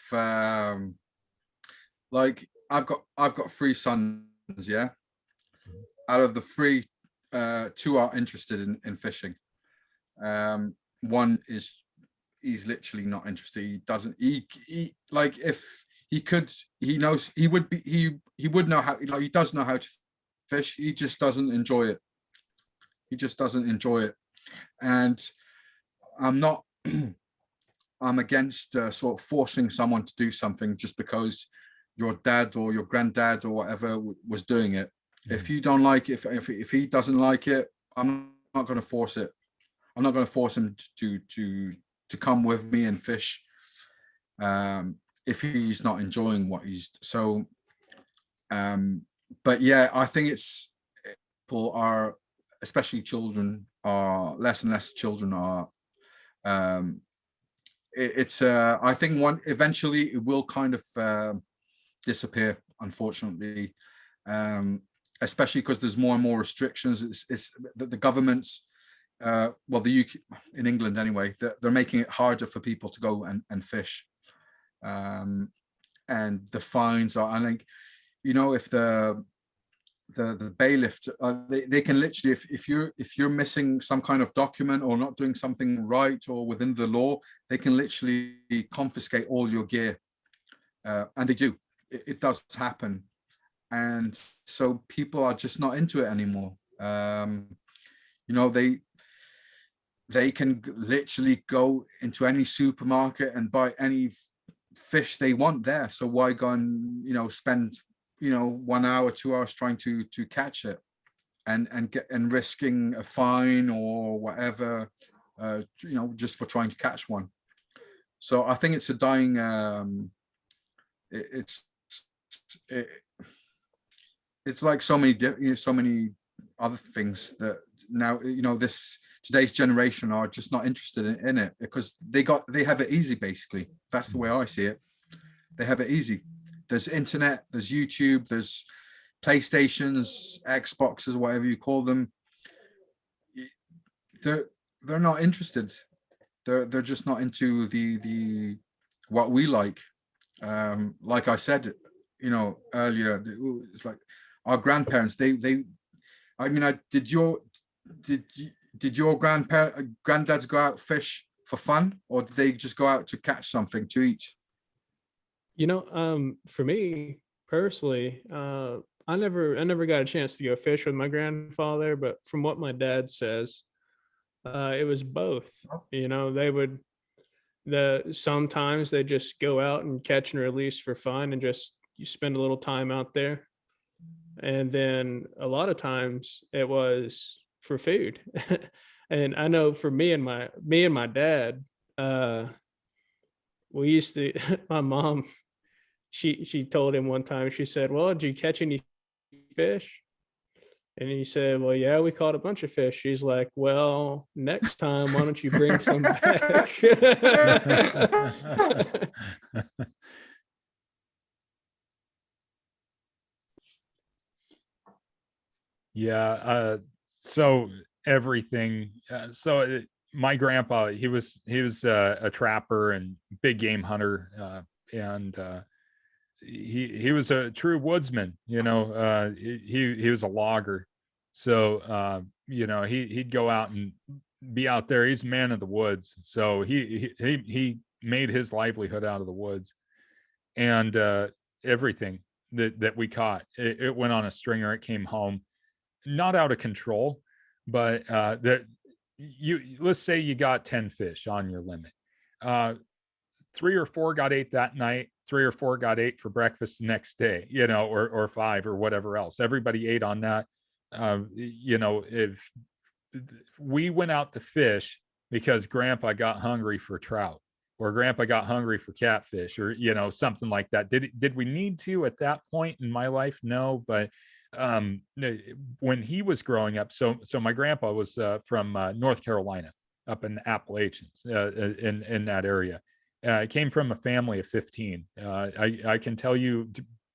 like I've got 3 sons, yeah. Out of the 3, 2 are interested in fishing. One he's literally not interested. He doesn't. He like if he could, he knows he would be. He would know how. Like he does know how to fish. He just doesn't enjoy it. He just doesn't enjoy it. And I'm not. I'm against sort of forcing someone to do something just because your dad or your granddad or whatever was doing it. If you don't like it, if he doesn't like it, I'm not going to force it. I'm not going to force him to come with me and fish if he's not enjoying what he's so. But yeah, I think it's people are, especially children, are less and less children are. It's I think one eventually it will kind of disappear, unfortunately, especially because there's more and more restrictions. It's the government's well, the UK in England anyway, they're making it harder for people to go and fish, and the fines are. I think, if the bailiff, they can literally, if you're missing some kind of document or not doing something right or within the law, they can literally confiscate all your gear, and they do. It does happen, and so people are just not into it anymore. They can literally go into any supermarket and buy any fish they want there. So why go and spend 1 hour, 2 hours trying to catch it, and risking a fine or whatever, just for trying to catch one. So I think it's a dying. It's like so many other things that now today's generation are just not interested in it because they have it easy. Basically, that's the way I see it. They have it easy. There's internet, there's YouTube, there's PlayStations, Xboxes, whatever you call them. They're not interested. They're just not into the what we like. Like I said, earlier, it's like our grandparents. Did your granddads go out fish for fun, or did they just go out to catch something to eat? For me personally, I never got a chance to go fish with my grandfather, but from what my dad says, it was both. They would sometimes they just go out and catch and release for fun and just you spend a little time out there. And then a lot of times it was for food. And I know for me and my dad, we used to my mom, she told him one time, she said, "Well, did you catch any fish?" And he said, "Well, yeah, we caught a bunch of fish." She's like, "Well, next time, why don't you bring some back?" Yeah. So everything. My grandpa, he was a trapper and big game hunter, and he was a true woodsman. He was a logger, so he'd go out and be out there. He's a man of the woods, so he made his livelihood out of the woods, and everything that we caught, it went on a stringer. It came home, not out of control, but let's say you got 10 fish on your limit. 3 or 4 got ate that night, 3 or 4 got ate for breakfast the next day, or 5 or whatever else. Everybody ate on that. If we went out to fish because grandpa got hungry for trout, or grandpa got hungry for catfish, or something like that. Did we need to at that point in my life? No, but when he was growing up, so my grandpa was from North Carolina, up in the Appalachians, in that area, It came from a family of 15. I can tell you,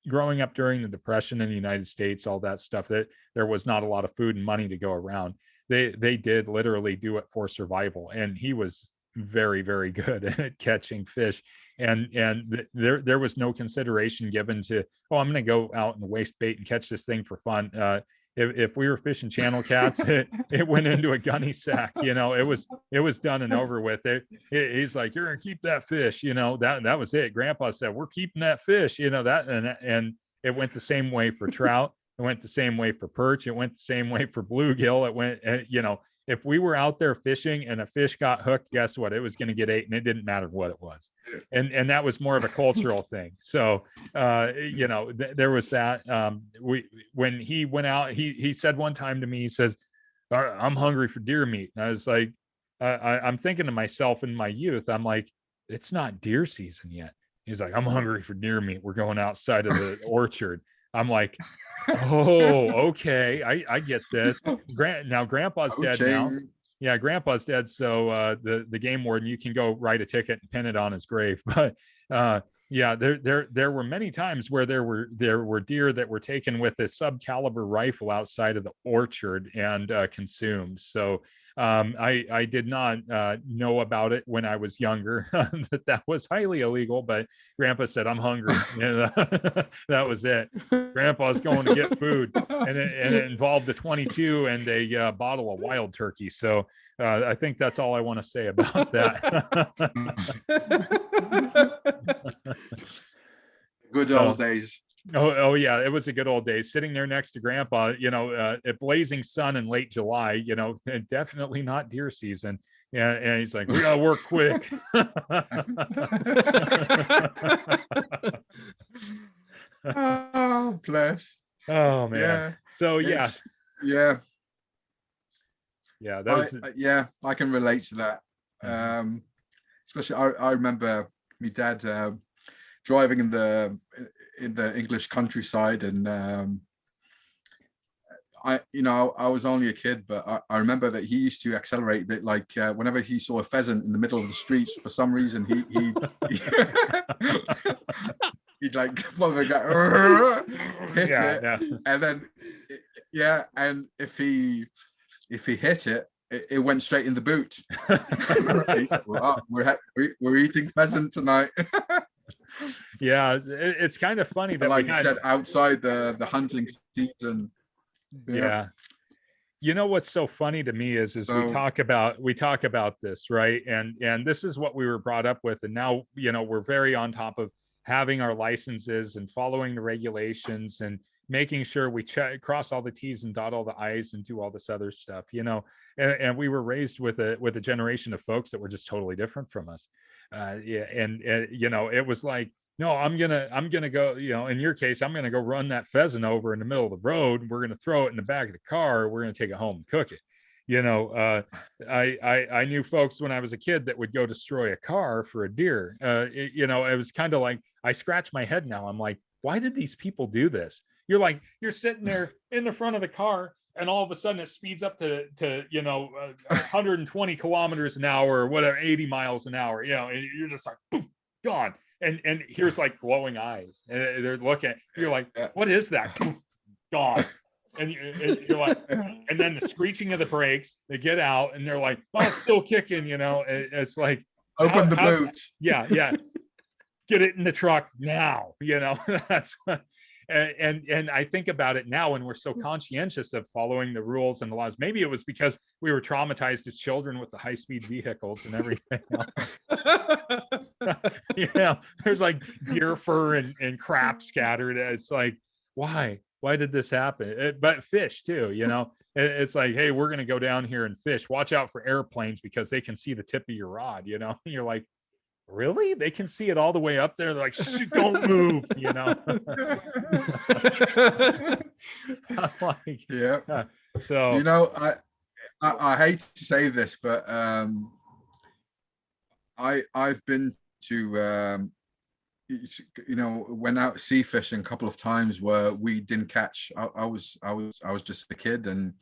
growing up during the Depression in the United States, all that stuff, that there was not a lot of food and money to go around. They did literally do it for survival, and he was very, very good at catching fish. And there was no consideration given to, oh, I'm going to go out and waste bait and catch this thing for fun. If we were fishing channel cats, it went into a gunny sack. It was done and over with. He's like, you're gonna keep that fish. That was it. Grandpa said, we're keeping that fish. That, and it went the same way for trout. It went the same way for perch. It went the same way for bluegill. It went, if we were out there fishing and a fish got hooked, guess what? It was going to get ate, and it didn't matter what it was. And that was more of a cultural thing. So, there was that. When he went out, he said one time to me, he says, I'm hungry for deer meat. And I was like, I'm thinking to myself in my youth, I'm like, it's not deer season yet. He's like, I'm hungry for deer meat. We're going outside of the orchard. I'm like, oh, okay. I get this. Now Grandpa's dead now. Yeah, Grandpa's dead. So the game warden, you can go write a ticket and pin it on his grave. But yeah, there were many times where there were deer that were taken with a subcaliber rifle outside of the orchard and consumed. So I did not know about it when I was younger, that was highly illegal, but Grandpa said, I'm hungry. That was it. Grandpa's going to get food, and it involved a 22 and a bottle of wild turkey. So I think that's all I want to say about that. Good old days. Oh yeah, it was a good old day. Sitting there next to Grandpa, a blazing sun in late July, definitely not deer season. Yeah, and he's like, we gotta work quick. Oh, bless. Oh man. Yeah. So yeah. Yeah. Yeah, that was yeah, I can relate to that. Especially I remember my dad driving in the English countryside, and I was only a kid, but I remember that he used to accelerate a bit, like whenever he saw a pheasant in the middle of the streets, for some reason he'd like follow the guy, hit it, yeah. And then and if he hit it, it went straight in the boot. Said, well, we're eating pheasant tonight. Yeah, it's kind of funny that, like you said, outside the hunting season. Yeah. What's so funny to me is we talk about this, right? And this is what we were brought up with, and now we're very on top of having our licenses and following the regulations and making sure we cross all the T's and dot all the I's and do all this other stuff, and we were raised with a generation of folks that were just totally different from us. It was like, no, I'm gonna go, in your case, I'm gonna go run that pheasant over in the middle of the road. We're gonna throw it in the back of the car. We're gonna take it home and cook it. I knew folks when I was a kid that would go destroy a car for a deer. It was kind of like, I scratch my head now. I'm like, why did these people do this? You're sitting there in the front of the car, and all of a sudden it speeds up to 120 kilometers an hour or whatever, 80 miles an hour. And you're just like, boom, gone. And here's like glowing eyes, and they're looking. You're like, what is that? Gone. And you're like, and then the screeching of the brakes. They get out, and they're like, oh, it's still kicking. It's like, open the boot. Yeah. Get it in the truck now. That's what. And I think about it now, and we're so conscientious of following the rules and the laws. Maybe it was because we were traumatized as children with the high-speed vehicles and everything else. There's like deer fur and crap scattered. It's like, why did this happen? But fish too, it's like, hey, we're going to go down here and fish. Watch out for airplanes because they can see the tip of your rod. You're like, really? They can see it all the way up there. They're like, don't move, like, yeah. So I hate to say this, but I've been to went out sea fishing a couple of times where we didn't catch. I was just a kid, and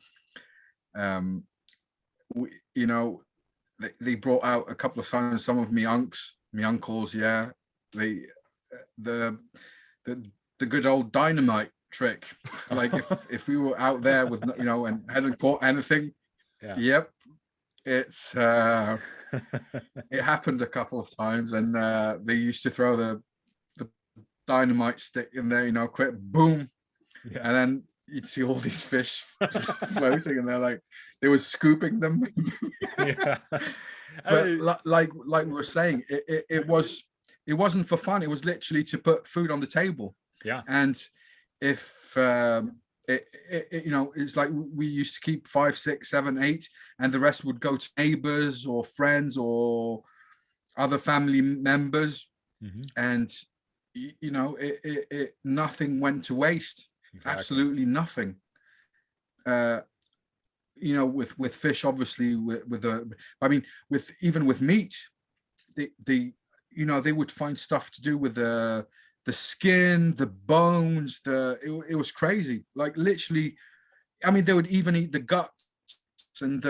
they brought out a couple of times some of me unks my uncles, yeah, they the the good old dynamite trick. Like if we were out there with, you know, and hadn't caught anything, Yeah. yep, it's it happened a couple of times, and they used to throw the dynamite stick in there, you know, quick boom, Yeah. and then you'd see all these fish floating, and they're like, they were scooping them. Yeah. But like we were saying, it wasn't for fun. It was literally to put food on the table. Yeah. And if you know, it's like we used to keep 5, 6, 7, 8, and the rest would go to neighbors or friends or other family members. Mhm. And you know, it nothing went to waste. Exactly. Absolutely nothing. You know, with fish, obviously, with I mean, even with meat, they you know, they would find stuff to do with the skin, the bones, it was crazy. Like literally, I mean, they would even eat the guts and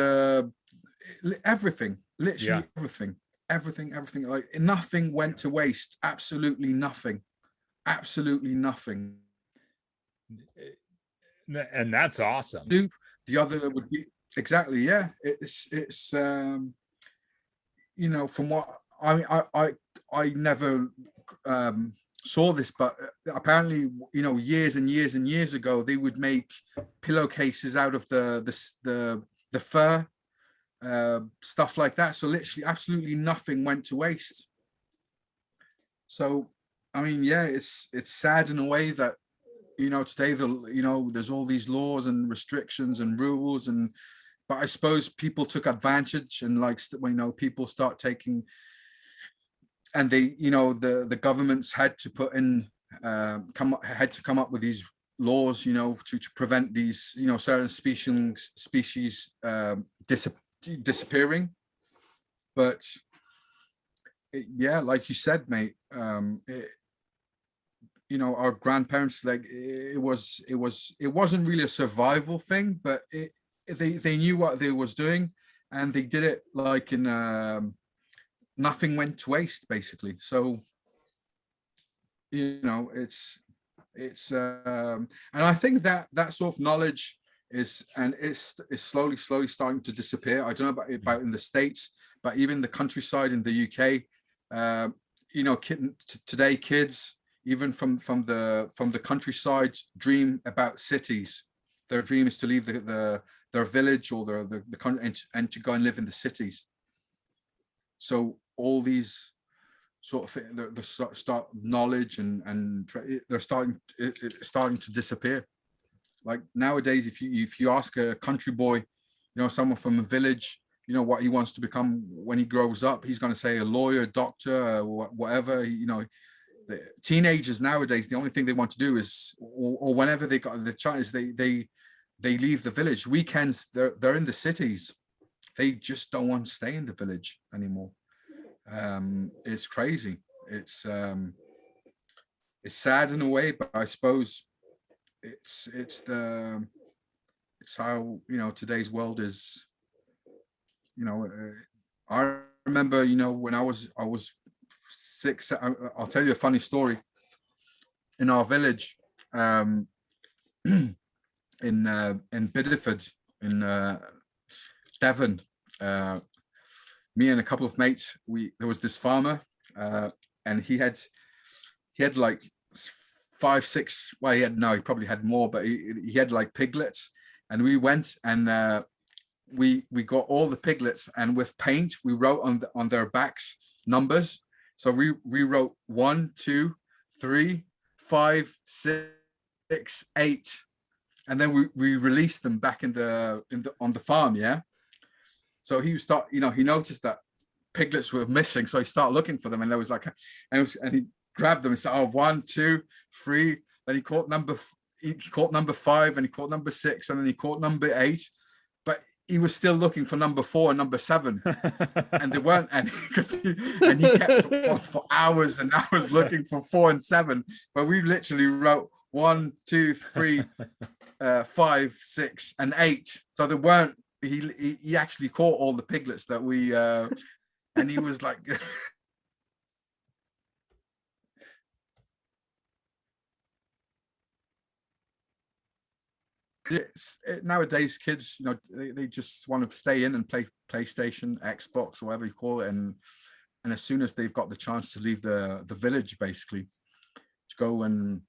everything, literally everything. Like nothing went to waste. Absolutely nothing. Absolutely nothing. And that's awesome. The other would be exactly, yeah. It's you know, from what I never saw this, but apparently, you know, years and years and years ago, they would make pillowcases out of the fur, stuff like that. So literally, absolutely nothing went to waste. So, I mean, yeah, it's sad in a way that, you know, today you know, there's all these laws and restrictions and rules, and but I suppose people took advantage, and like, you know, people start taking, and they, you know, the governments had to put in had to come up with these laws, you know, to prevent these, you know, certain species disappearing. But yeah, like you said, mate, you know, our grandparents, like it wasn't really a survival thing, but they knew what they was doing, and they did it like in nothing went to waste, basically. So, you know, it's and I think that sort of knowledge is, and it's slowly starting to disappear. I don't know about in the States, but even the countryside in the UK, you know, today kids, even from the countryside, dream about cities. Their dream is to leave their village or the country and to go and live in the cities. So all these sort of the start knowledge and they're starting to disappear. Like nowadays, if you ask a country boy, you know, someone from a village, you know, what he wants to become when he grows up, he's going to say a lawyer, doctor, whatever. You know, the teenagers nowadays, the only thing they want to do is, or whenever they got the chance, they leave the village. Weekends, they're in the cities. They just don't want to stay in the village anymore. It's crazy. It's sad in a way, but I suppose it's how, you know, today's world is. You know, I remember, you know, when I was 6. I'll tell you a funny story. In our village, in Bideford, in Devon, me and a couple of mates, there was this farmer, and he had like 5, 6. Well, he probably had more, but he had like piglets, and we went and we got all the piglets, and with paint we wrote on their backs numbers. So we wrote 1, 2, 3, 5, 6, 8, and then we released them back on the farm. Yeah. So he he noticed that piglets were missing, so he started looking for them, and there was like, and he grabbed them and said, "Oh, 1, 2, 3." Then he caught number 5, and he caught number 6, and then he caught number 8. But he was still looking for number 4 and number 7, and they weren't any, and he kept on for hours and hours looking for 4 and 7. But we literally wrote 1, 2, 3, 5, 6, and 8. So there weren't. He actually caught all the piglets that we and he was like Nowadays kids, they just want to stay in and play PlayStation, Xbox, whatever you call it, and as soon as they've got the chance to leave the village, basically, to go and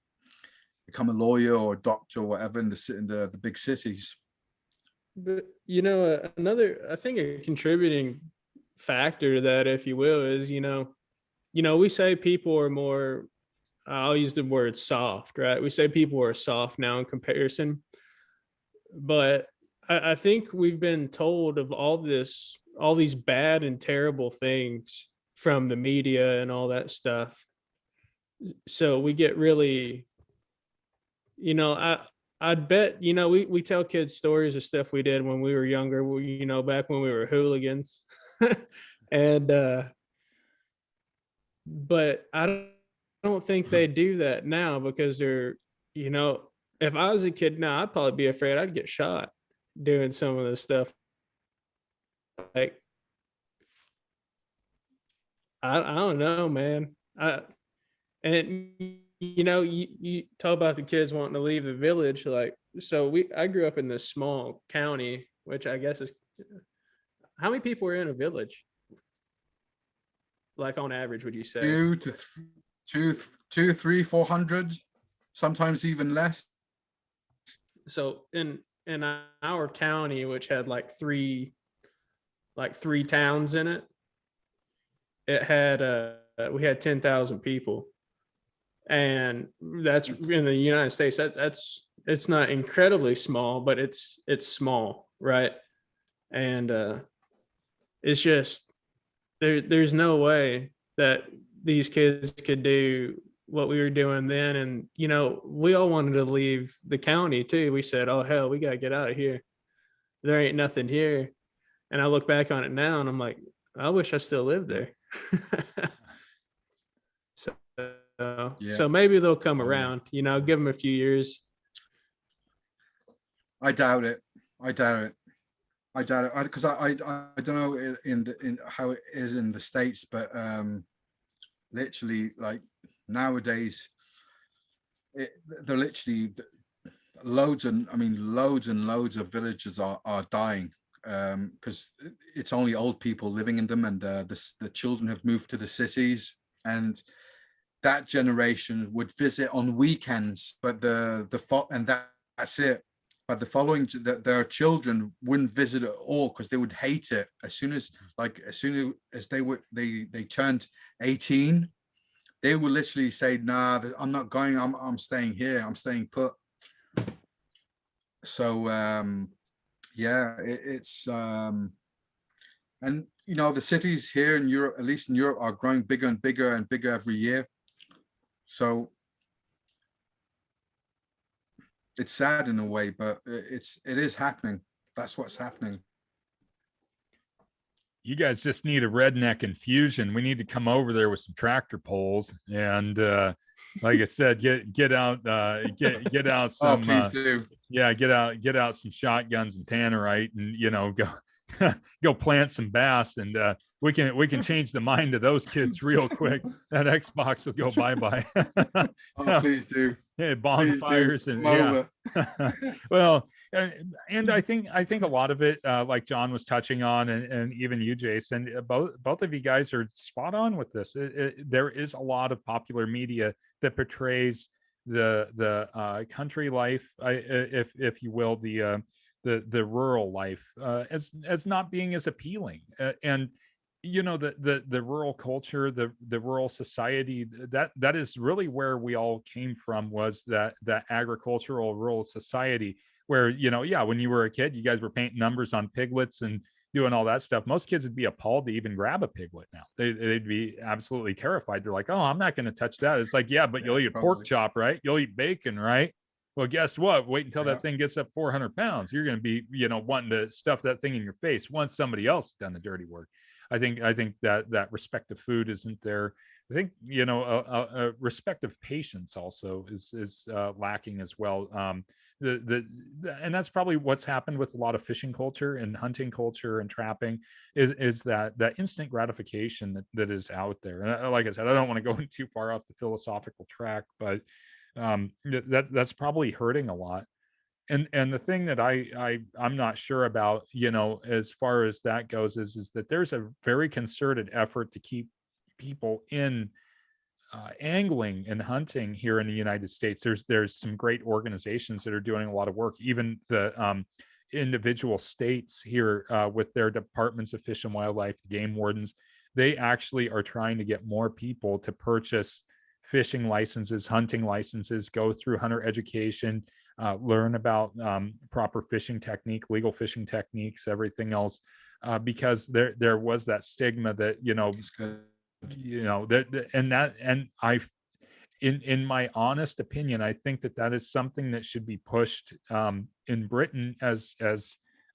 become a lawyer or a doctor or whatever in the big cities. But another, I think, a contributing factor to that, if you will, is we say people are more. I'll use the word soft, right? We say people are soft now in comparison, but I think we've been told of all these bad and terrible things from the media and all that stuff. So we get really, I'd bet, we tell kids stories of stuff we did when we were younger, back when we were hooligans. And but I don't think they do that now, because they're, if I was a kid now, I'd probably be afraid I'd get shot doing some of this stuff. Like, I don't know, man. And you talk about the kids wanting to leave the village. Like, so I grew up in this small county, which I guess is, how many people are in a village? Like on average, would you say? 400, sometimes even less. So in our county, which had like three towns in it, it had we had 10,000 people, and that's in the United States. It's not incredibly small, but it's small, right? And it's just there's no way that these kids could do what we were doing then. And we all wanted to leave the county too. We said, oh hell, we gotta get out of here, there ain't nothing here. And I look back on it now and I'm like, I wish I still lived there. So maybe they'll come around, give them a few years. I doubt it because I don't know in how it is in the States, but literally, like, nowadays they're literally loads and loads of villages are dying because it's only old people living in them, and the children have moved to the cities, and that generation would visit on weekends, but that's it. But the following, their children wouldn't visit at all because they would hate it. As soon as they turned 18, they would literally say, "Nah, I'm not going. I'm staying here. I'm staying put." So it's and the cities here in Europe, at least in Europe, are growing bigger and bigger and bigger every year. So it's sad in a way, but it is happening. That's what's happening. You guys just need a redneck infusion. We need to come over there with some tractor poles and like I said, get out get out some please do. Get out some shotguns and tannerite, and go plant some bass, and we can change the mind of those kids real quick. That Xbox will go bye-bye. Please do. Yeah, bonfires and well, and I think a lot of it, like John was touching on, and even you, Jason, both of you guys are spot on with this. There is a lot of popular media that portrays the country life, if you will, the rural life as not being as appealing, and the rural culture, the rural society, that is really where we all came from, was that agricultural rural society where, when you were a kid, you guys were painting numbers on piglets and doing all that stuff. Most kids would be appalled to even grab a piglet now. They'd be absolutely terrified. They're like, oh, I'm not going to touch that. It's like, yeah, but you'll eat a pork chop, right? You'll eat bacon, right? Well, guess what? Wait until that thing gets up 400 pounds. You're going to be, wanting to stuff that thing in your face once somebody else has done the dirty work. I think that respect of food isn't there. I think, a respect of patience also is lacking as well. And that's probably what's happened with a lot of fishing culture and hunting culture and trapping is that instant gratification that is out there. And like I said, I don't want to go too far off the philosophical track, but that's probably hurting a lot. And the thing that I'm not sure about, as far as that goes, is that there's a very concerted effort to keep people in angling and hunting here in the United States. There's some great organizations that are doing a lot of work. Even the individual states here with their departments of fish and wildlife, the game wardens, they actually are trying to get more people to purchase fishing licenses, hunting licenses, go through hunter education, learn about proper fishing technique, legal fishing techniques, everything else, because there was that stigma that It's good. and I, in my honest opinion, I think that that is something that should be pushed in Britain as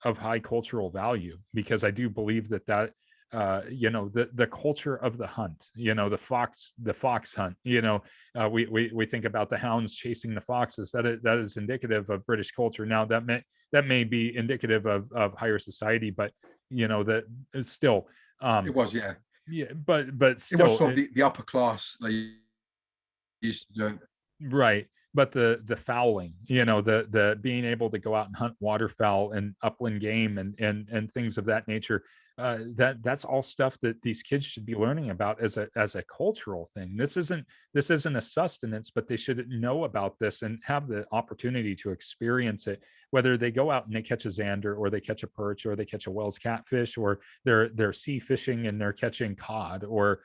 of high cultural value, because I do believe that the culture of the hunt, the fox hunt, we think about the hounds chasing the foxes, that is indicative of British culture. Now that may be indicative of higher society, but that is still It was, yeah. yeah, but It was still, sort of the upper class they used to do. right. But the fouling, the being able to go out and hunt waterfowl and upland game and things of that nature, that's all stuff that these kids should be learning about as a cultural thing. This isn't a sustenance, but they should know about this and have the opportunity to experience it. Whether they go out and they catch a zander, or they catch a perch, or they catch a Wells catfish, or they're sea fishing and they're catching cod, or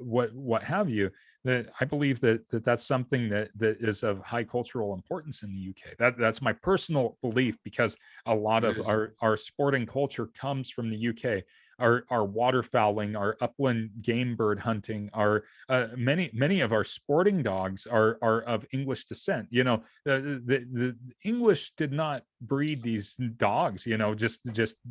what have you. That I believe that's something that is of high cultural importance in the UK. That's my personal belief, because a lot It of is. our sporting culture comes from the UK. Our waterfowling, our upland game bird hunting, our many of our sporting dogs are of English descent. The English did not breed these dogs, just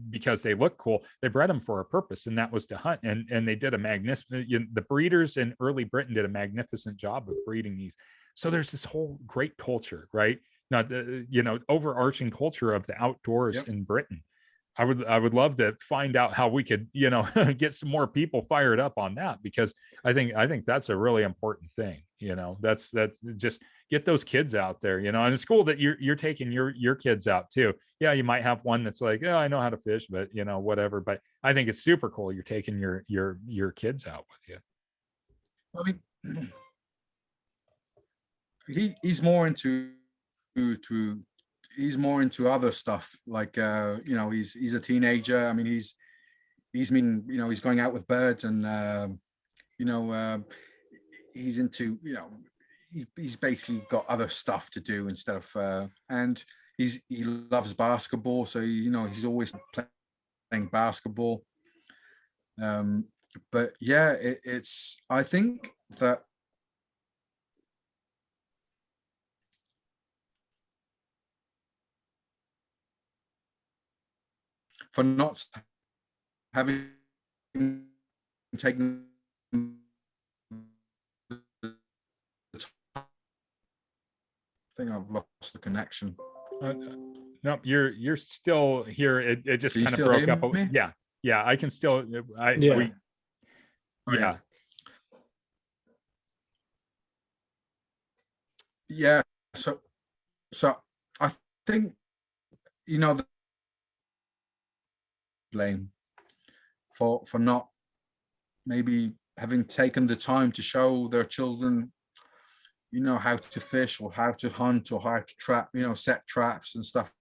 because they look cool. They bred them for a purpose, and that was to hunt. And they did a magnificent. The breeders in early Britain did a magnificent job of breeding these. So there's this whole great culture, right? Now, overarching culture of the outdoors Yep. in Britain. I would love to find out how we could, get some more people fired up on that, because I think that's a really important thing. That's just get those kids out there, and it's cool that you're taking your kids out too. Yeah, you might have one that's like, oh, I know how to fish, but whatever. But I think it's super cool you're taking your kids out with you. I mean, he's more into to he's more into other stuff, like he's a teenager. I mean, he's going out with birds, and he's into he's basically got other stuff to do instead of and he loves basketball, so he's always playing basketball. But yeah, it's I think that for not having taken the time, I think I've lost the connection. No, you're still here. It just Can you kind of still broke hear up. me? Yeah, I can still. Yeah. Yeah. Yeah. So I think the blame for not maybe having taken the time to show their children how to fish, or how to hunt, or how to trap, set traps and stuff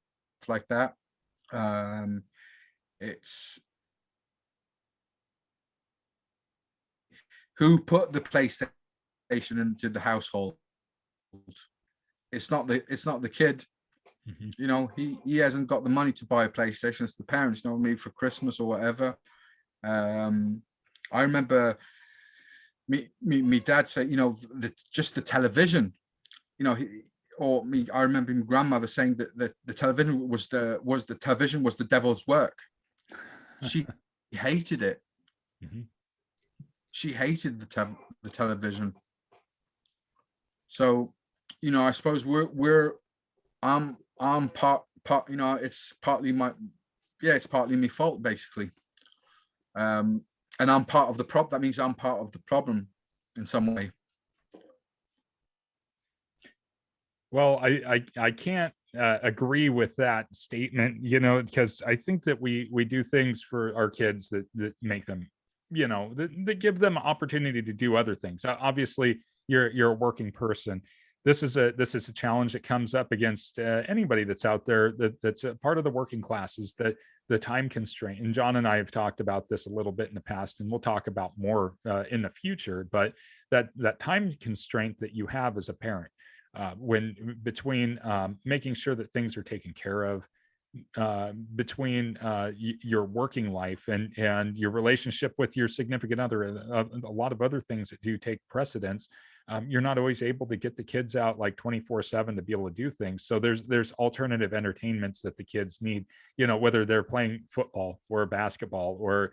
like that. It's who put the PlayStation into the household. It's not the kid. Mhm. He hasn't got the money to buy a PlayStation. It's the parents, maybe for Christmas or whatever. I remember me dad say, just the television, I remember my grandmother saying that the television was the television was the devil's work. She hated it. Mhm. She hated the television. So, I suppose I'm part, it's partly it's partly my fault, basically. And I'm part of the problem. That means I'm part of the problem in some way. Well, I can't agree with that statement, you know, because I think that we do things for our kids that make them, you know, that give them opportunity to do other things. Obviously, you're a working person. This is a challenge that comes up against anybody that's out there that's a part of the working class, is that the time constraint. And John and I have talked about this a little bit in the past, and we'll talk about more in the future. But that time constraint that you have as a parent, when between making sure that things are taken care of, between your working life and your relationship with your significant other, a lot of other things that do take precedence. You're not always able to get the kids out like 24/7 to be able to do things. So there's alternative entertainments that the kids need, you know, whether they're playing football or basketball or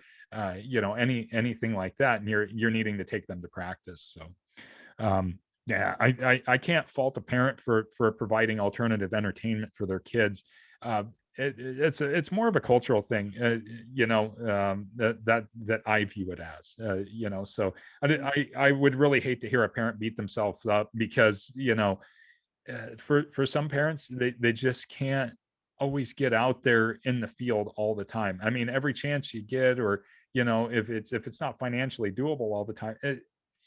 you know, anything like that, and you're needing to take them to practice. So yeah, I can't fault a parent for providing alternative entertainment for their kids. It's more of a cultural thing, you know, that I view it as, you know. So I would really hate to hear a parent beat themselves up because, you know, for some parents, they just can't always get out there in the field all the time. I mean, every chance you get, or you know, if it's not financially doable all the time,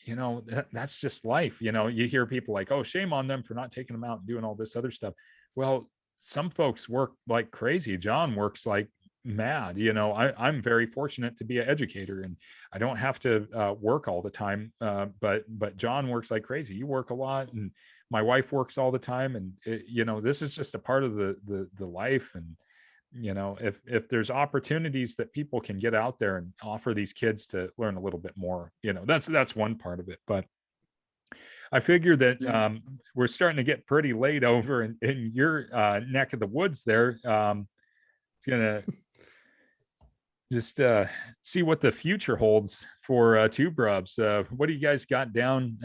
you know, that's just life. You know, you hear people like, oh, shame on them for not taking them out and doing all this other stuff. Well, some folks work like crazy. John works like mad. You know, I'm very fortunate to be an educator, and I don't have to work all the time. But John works like crazy. You work a lot, and my wife works all the time. And you know, this is just a part of the life. And you know, if there's opportunities that people can get out there and offer these kids to learn a little bit more, you know, that's one part of it. But I figure that Yeah. we're starting to get pretty late over in your neck of the woods there. Gonna just see what the future holds for 2Bruvs. What do you guys got down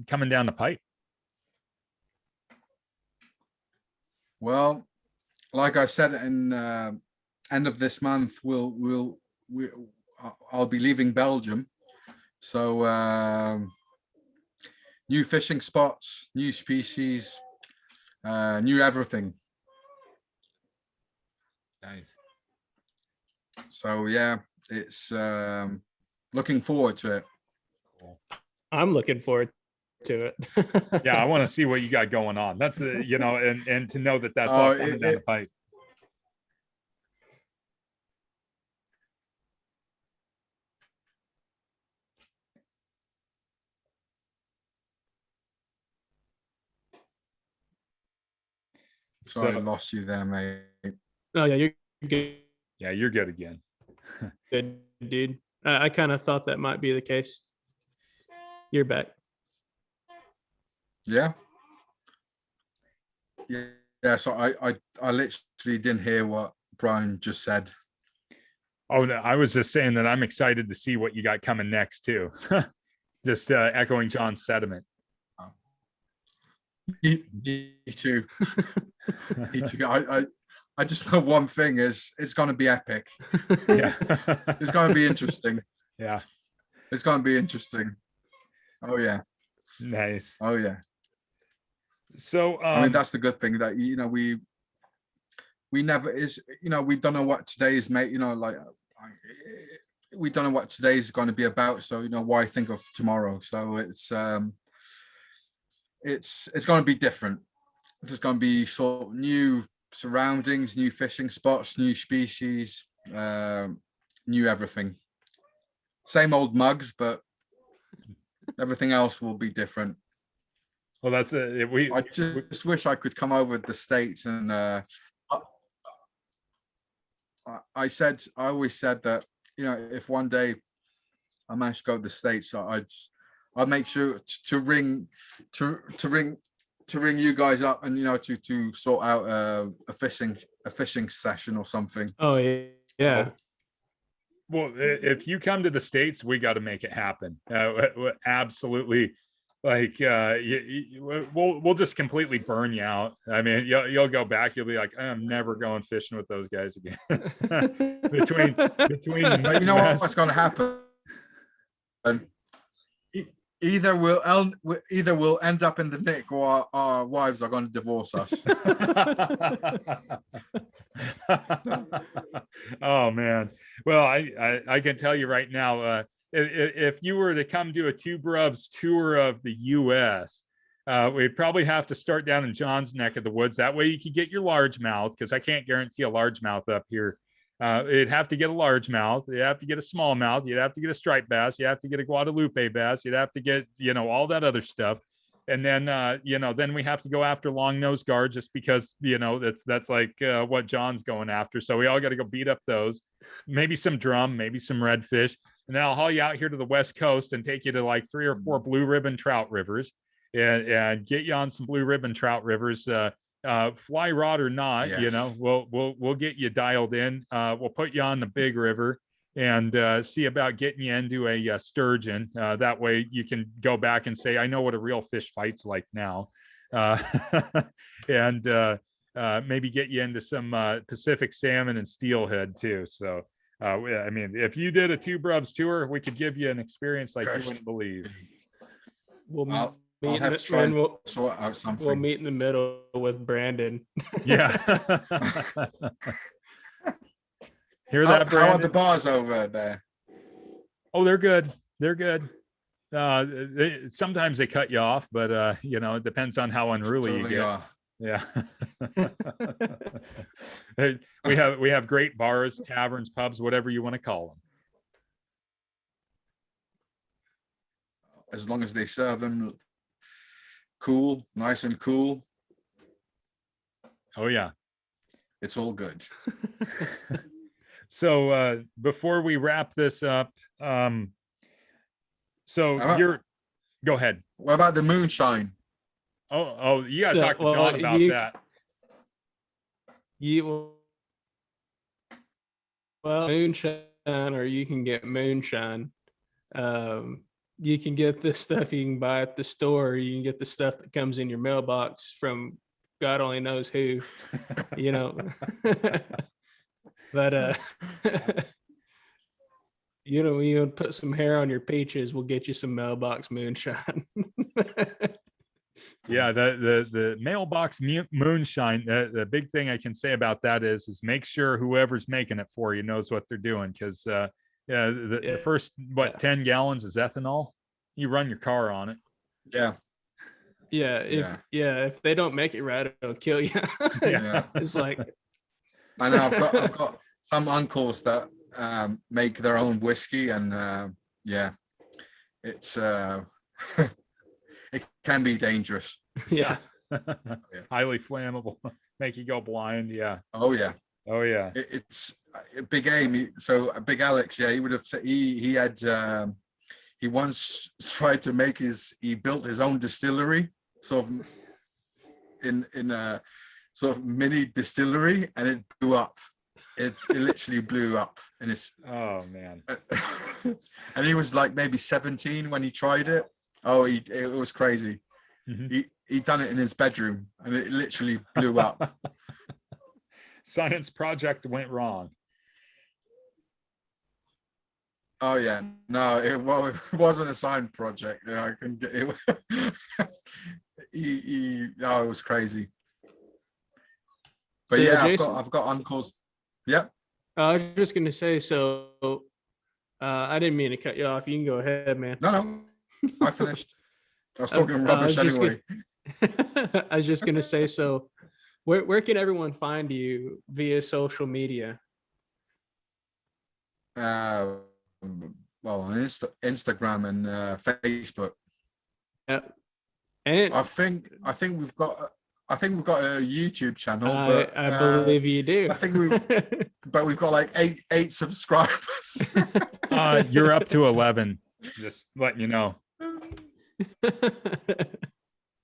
coming down the pipe? Well, like I said, in end of this month, I'll be leaving Belgium. So new fishing spots, new species, new everything. Nice. So yeah, it's looking forward to it. Cool. I'm looking forward to it. Yeah, I want to see what you got going on. That's the, you know, and to know that that's Oh, all coming down the pipe. So I So lost you there, mate. Oh yeah, you're good, yeah, you're good again. good dude. I kind of thought that might be the case. You're back. Yeah. Yeah. So I literally didn't hear what Brian just said. Oh no, I was just saying that I'm excited to see what you got coming next too. Just echoing John's sentiment. Me too. Me too. I just know one thing is it's going to be epic. Yeah. It's going to be interesting. Yeah. It's going to be interesting. Oh yeah. Nice. Oh yeah. So I mean, that's the good thing, that you know, we never is, you know, we don't know what today is, mate. You know, like we don't know what today is going to be about. So you know, why think of tomorrow? So it's going to be different. There's going to be sort of new surroundings, new fishing spots, new species, new everything. Same old mugs, but everything else will be different. well, that's it. I just wish I could come over to the States, and I always said that, you know, if one day I managed to go to the States, I'd make sure to ring you guys up, and you know, to sort out a fishing session or something. Oh yeah. Well, if you come to the States, we got to make it happen. Absolutely. Like we'll just completely burn you out. I mean, you'll go back. You'll be like, I'm never going fishing with those guys again. between But you know what's going to happen? either we'll end up in the nick, or our wives are going to divorce us. Oh man. Well, I can tell you right now, if you were to come do a 2Bruvs tour of the US, we'd probably have to start down in John's neck of the woods. That way you could get your largemouth, because I can't guarantee a largemouth up here. It'd have to get a largemouth. You'd have to get a smallmouth. You'd have to get a striped bass. You have to get a Guadalupe bass. You'd have to get, all that other stuff. And then, then we have to go after long nose guard, just because, that's like what John's going after. So we all got to go beat up those, maybe some drum, maybe some redfish. And then I'll haul you out here to the West Coast and take you to like 3 or 4 blue ribbon trout rivers, and get you on some blue ribbon trout rivers. Fly rod or not, Yes. we'll get you dialed in. We'll put you on the big river and see about getting you into a sturgeon. That way you can go back and say, I know what a real fish fight's like now. And maybe get you into some Pacific salmon and steelhead too. So, I mean, if you did a 2Bruvs tour, we could give you an experience like you wouldn't believe. We'll I'll have to try and sort out something. We'll meet in the middle with Brandon. Yeah. Hear that, Brandon? How are the bars over there? Oh, they're good. They're good. Sometimes they cut you off, but it depends on how unruly you get. Yeah. we have great bars, taverns, pubs, whatever you want to call them. As long as they serve them cool, nice and cool. Oh yeah. It's all good. So before we wrap this up, go ahead. What about the moonshine? Oh, you gotta talk to John about that. Moonshine, or you can get moonshine. You can get this stuff you can buy at the store. You can get the stuff that comes in your mailbox from God only knows who, but you put some hair on your peaches, we'll get you some mailbox moonshine. Yeah, the mailbox moonshine. The big thing I can say about that is make sure whoever's making it for you knows what they're doing, because the first 10 gallons is ethanol. You run your car on it. If they don't make it right, it'll kill you. It's like, I know I've got some uncles that make their own whiskey, and it's it can be dangerous. Highly flammable, make you go blind. Oh yeah. It's Big Amy. So Big Alex, he would have said he had he once tried to make he built his own distillery, sort of in a sort of mini distillery, and it blew up. It literally blew up, and it's oh man. And he was like maybe 17 when he tried it. Oh, it was crazy. Mm-hmm. He done it in his bedroom, and it literally blew up. Science project went wrong. Oh yeah, no, it wasn't a science project. I can get it. It was crazy. But so, Jason, I've got uncles. Yeah. I was just gonna say, so I didn't mean to cut you off. You can go ahead, man. No, I finished. I was talking rubbish anyway. I was just gonna say, so where can everyone find you via social media? Well, on Instagram and Facebook. Yeah, and I think we've got a YouTube channel. But I believe you do. I think we've got like eight subscribers. You're up to 11. Just letting you know.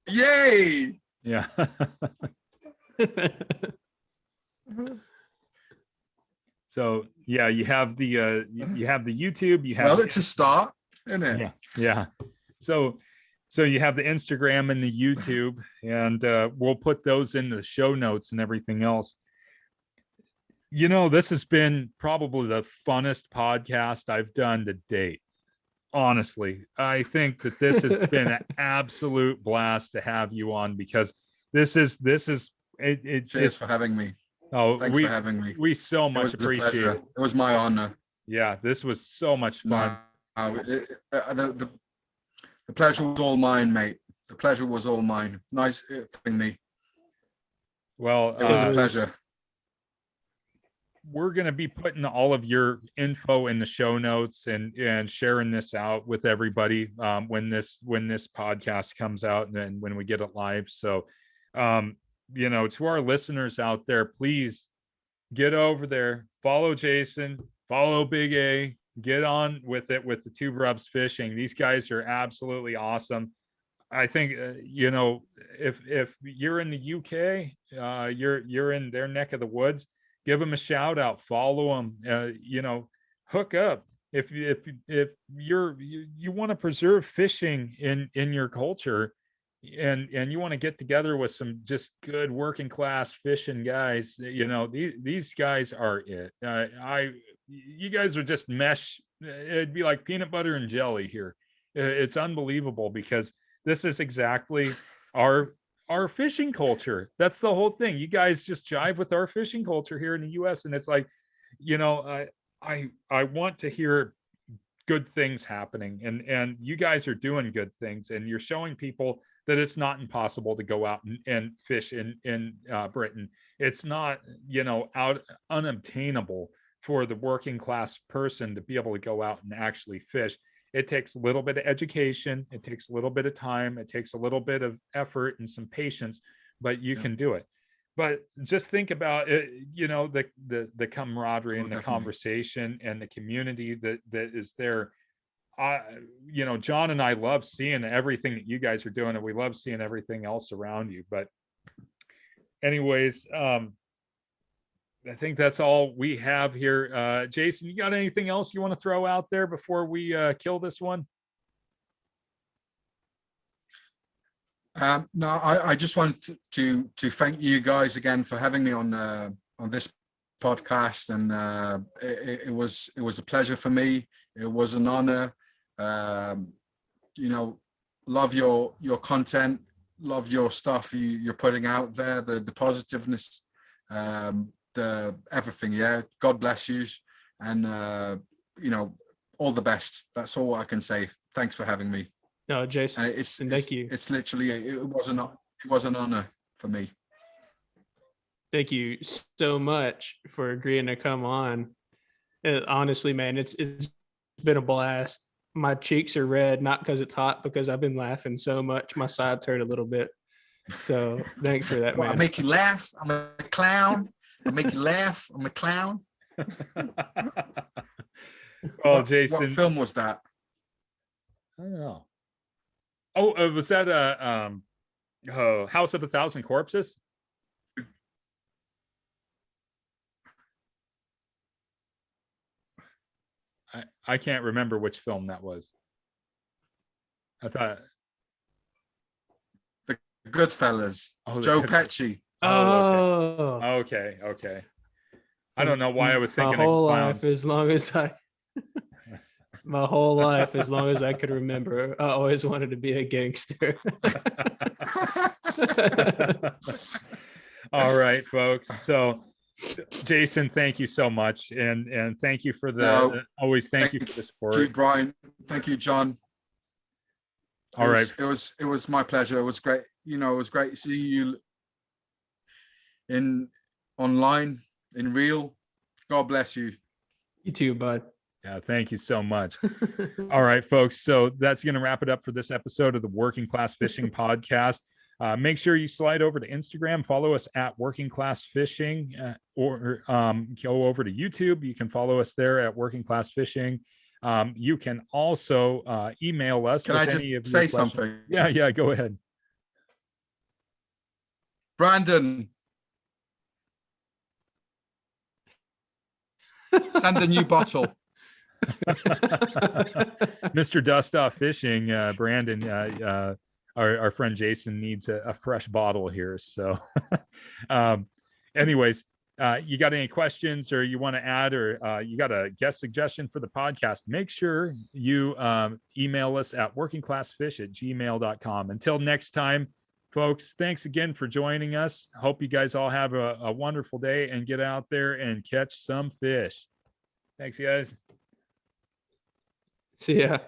Yay! Yeah. So yeah, you have the YouTube. You have it's a start, isn't it? Yeah. So you have the Instagram and the YouTube, and we'll put those in the show notes and everything else. This has been probably the funnest podcast I've done to date. honestly, I think that this has been an absolute blast to have you on, because this is Cheers for having me. oh, Thanks for having me. we so It much was a appreciate pleasure. it. It was my honor. Yeah, this was so much fun. The pleasure was all mine, mate. The pleasure was all mine. Nice thing me. Well, It was a pleasure. We're going to be putting all of your info in the show notes and sharing this out with everybody when this podcast comes out and then when we get it live. So, to our listeners out there, please get over there, follow Jason, follow Big A, get on with it with the 2Bruvsfishing. These guys are absolutely awesome. I think if you're in the UK, you're in their neck of the woods, give them a shout out, follow them, hook up. If you want to preserve fishing in your culture, and you want to get together with some just good working class fishing guys, these guys are it. You guys are just mesh. It'd be like peanut butter and jelly here. It's unbelievable, because this is exactly our fishing culture. That's the whole thing. You guys just jive with our fishing culture here in the US. And it's like, I want to hear good things happening, and you guys are doing good things, and you're showing people that it's not impossible to go out and fish in Britain. It's not, unobtainable for the working class person to be able to go out and actually fish. It takes a little bit of education. It takes a little bit of time. It takes a little bit of effort and some patience, but you can do it. But just think about it, the camaraderie and the conversation and the community that is there. John and I love seeing everything that you guys are doing, and we love seeing everything else around you. But anyways, I think that's all we have here. Jason, you got anything else you want to throw out there before we kill this one? No, I just wanted to thank you guys again for having me on this podcast, and it was a pleasure for me. It was an honor. Love your content, love your stuff you're putting out there, the positiveness, the everything. Yeah, God bless you, and all the best. That's all I can say. Thanks for having me. No, Jason, and thank you. It's literally it was an honor for me. Thank you so much for agreeing to come on. Honestly, man, it's been a blast. My cheeks are red, not because it's hot, because I've been laughing so much. My sides hurt a little bit. So thanks for that, man. I make you laugh. I'm a clown. I make you laugh. I'm a clown. Oh, Jason, what film was that? I don't know. Oh, was that House of a Thousand Corpses? I can't remember which film that was. I thought The Goodfellas. Oh, Joe Pesci. Oh, okay. I don't know why I was thinking my whole of clowns. life, as long as my whole life, as long as I could remember, I always wanted to be a gangster. All right, folks. So, Jason, thank you so much, and thank you for always thank you for the support. Thank you, Brian. Thank you, John. All right. It was my pleasure. It was great. It was great seeing you online in real. God bless you. You too, bud. Yeah, thank you so much. All right, folks. So that's going to wrap it up for this episode of the Working Class Fishing Podcast. Make sure you slide over to Instagram, follow us at Working Class Fishing, or go over to YouTube. You can follow us there at Working Class Fishing. You can also email us. Can I just say something? Yeah, go ahead. Brandon, send a new bottle. Mr. Dust Off Fishing, Brandon, our friend Jason needs a fresh bottle here. So anyways, you got any questions or you want to add, or you got a guest suggestion for the podcast, make sure you email us at workingclassfish@gmail.com. Until next time, folks, thanks again for joining us. Hope you guys all have a wonderful day and get out there and catch some fish. Thanks, guys. See ya.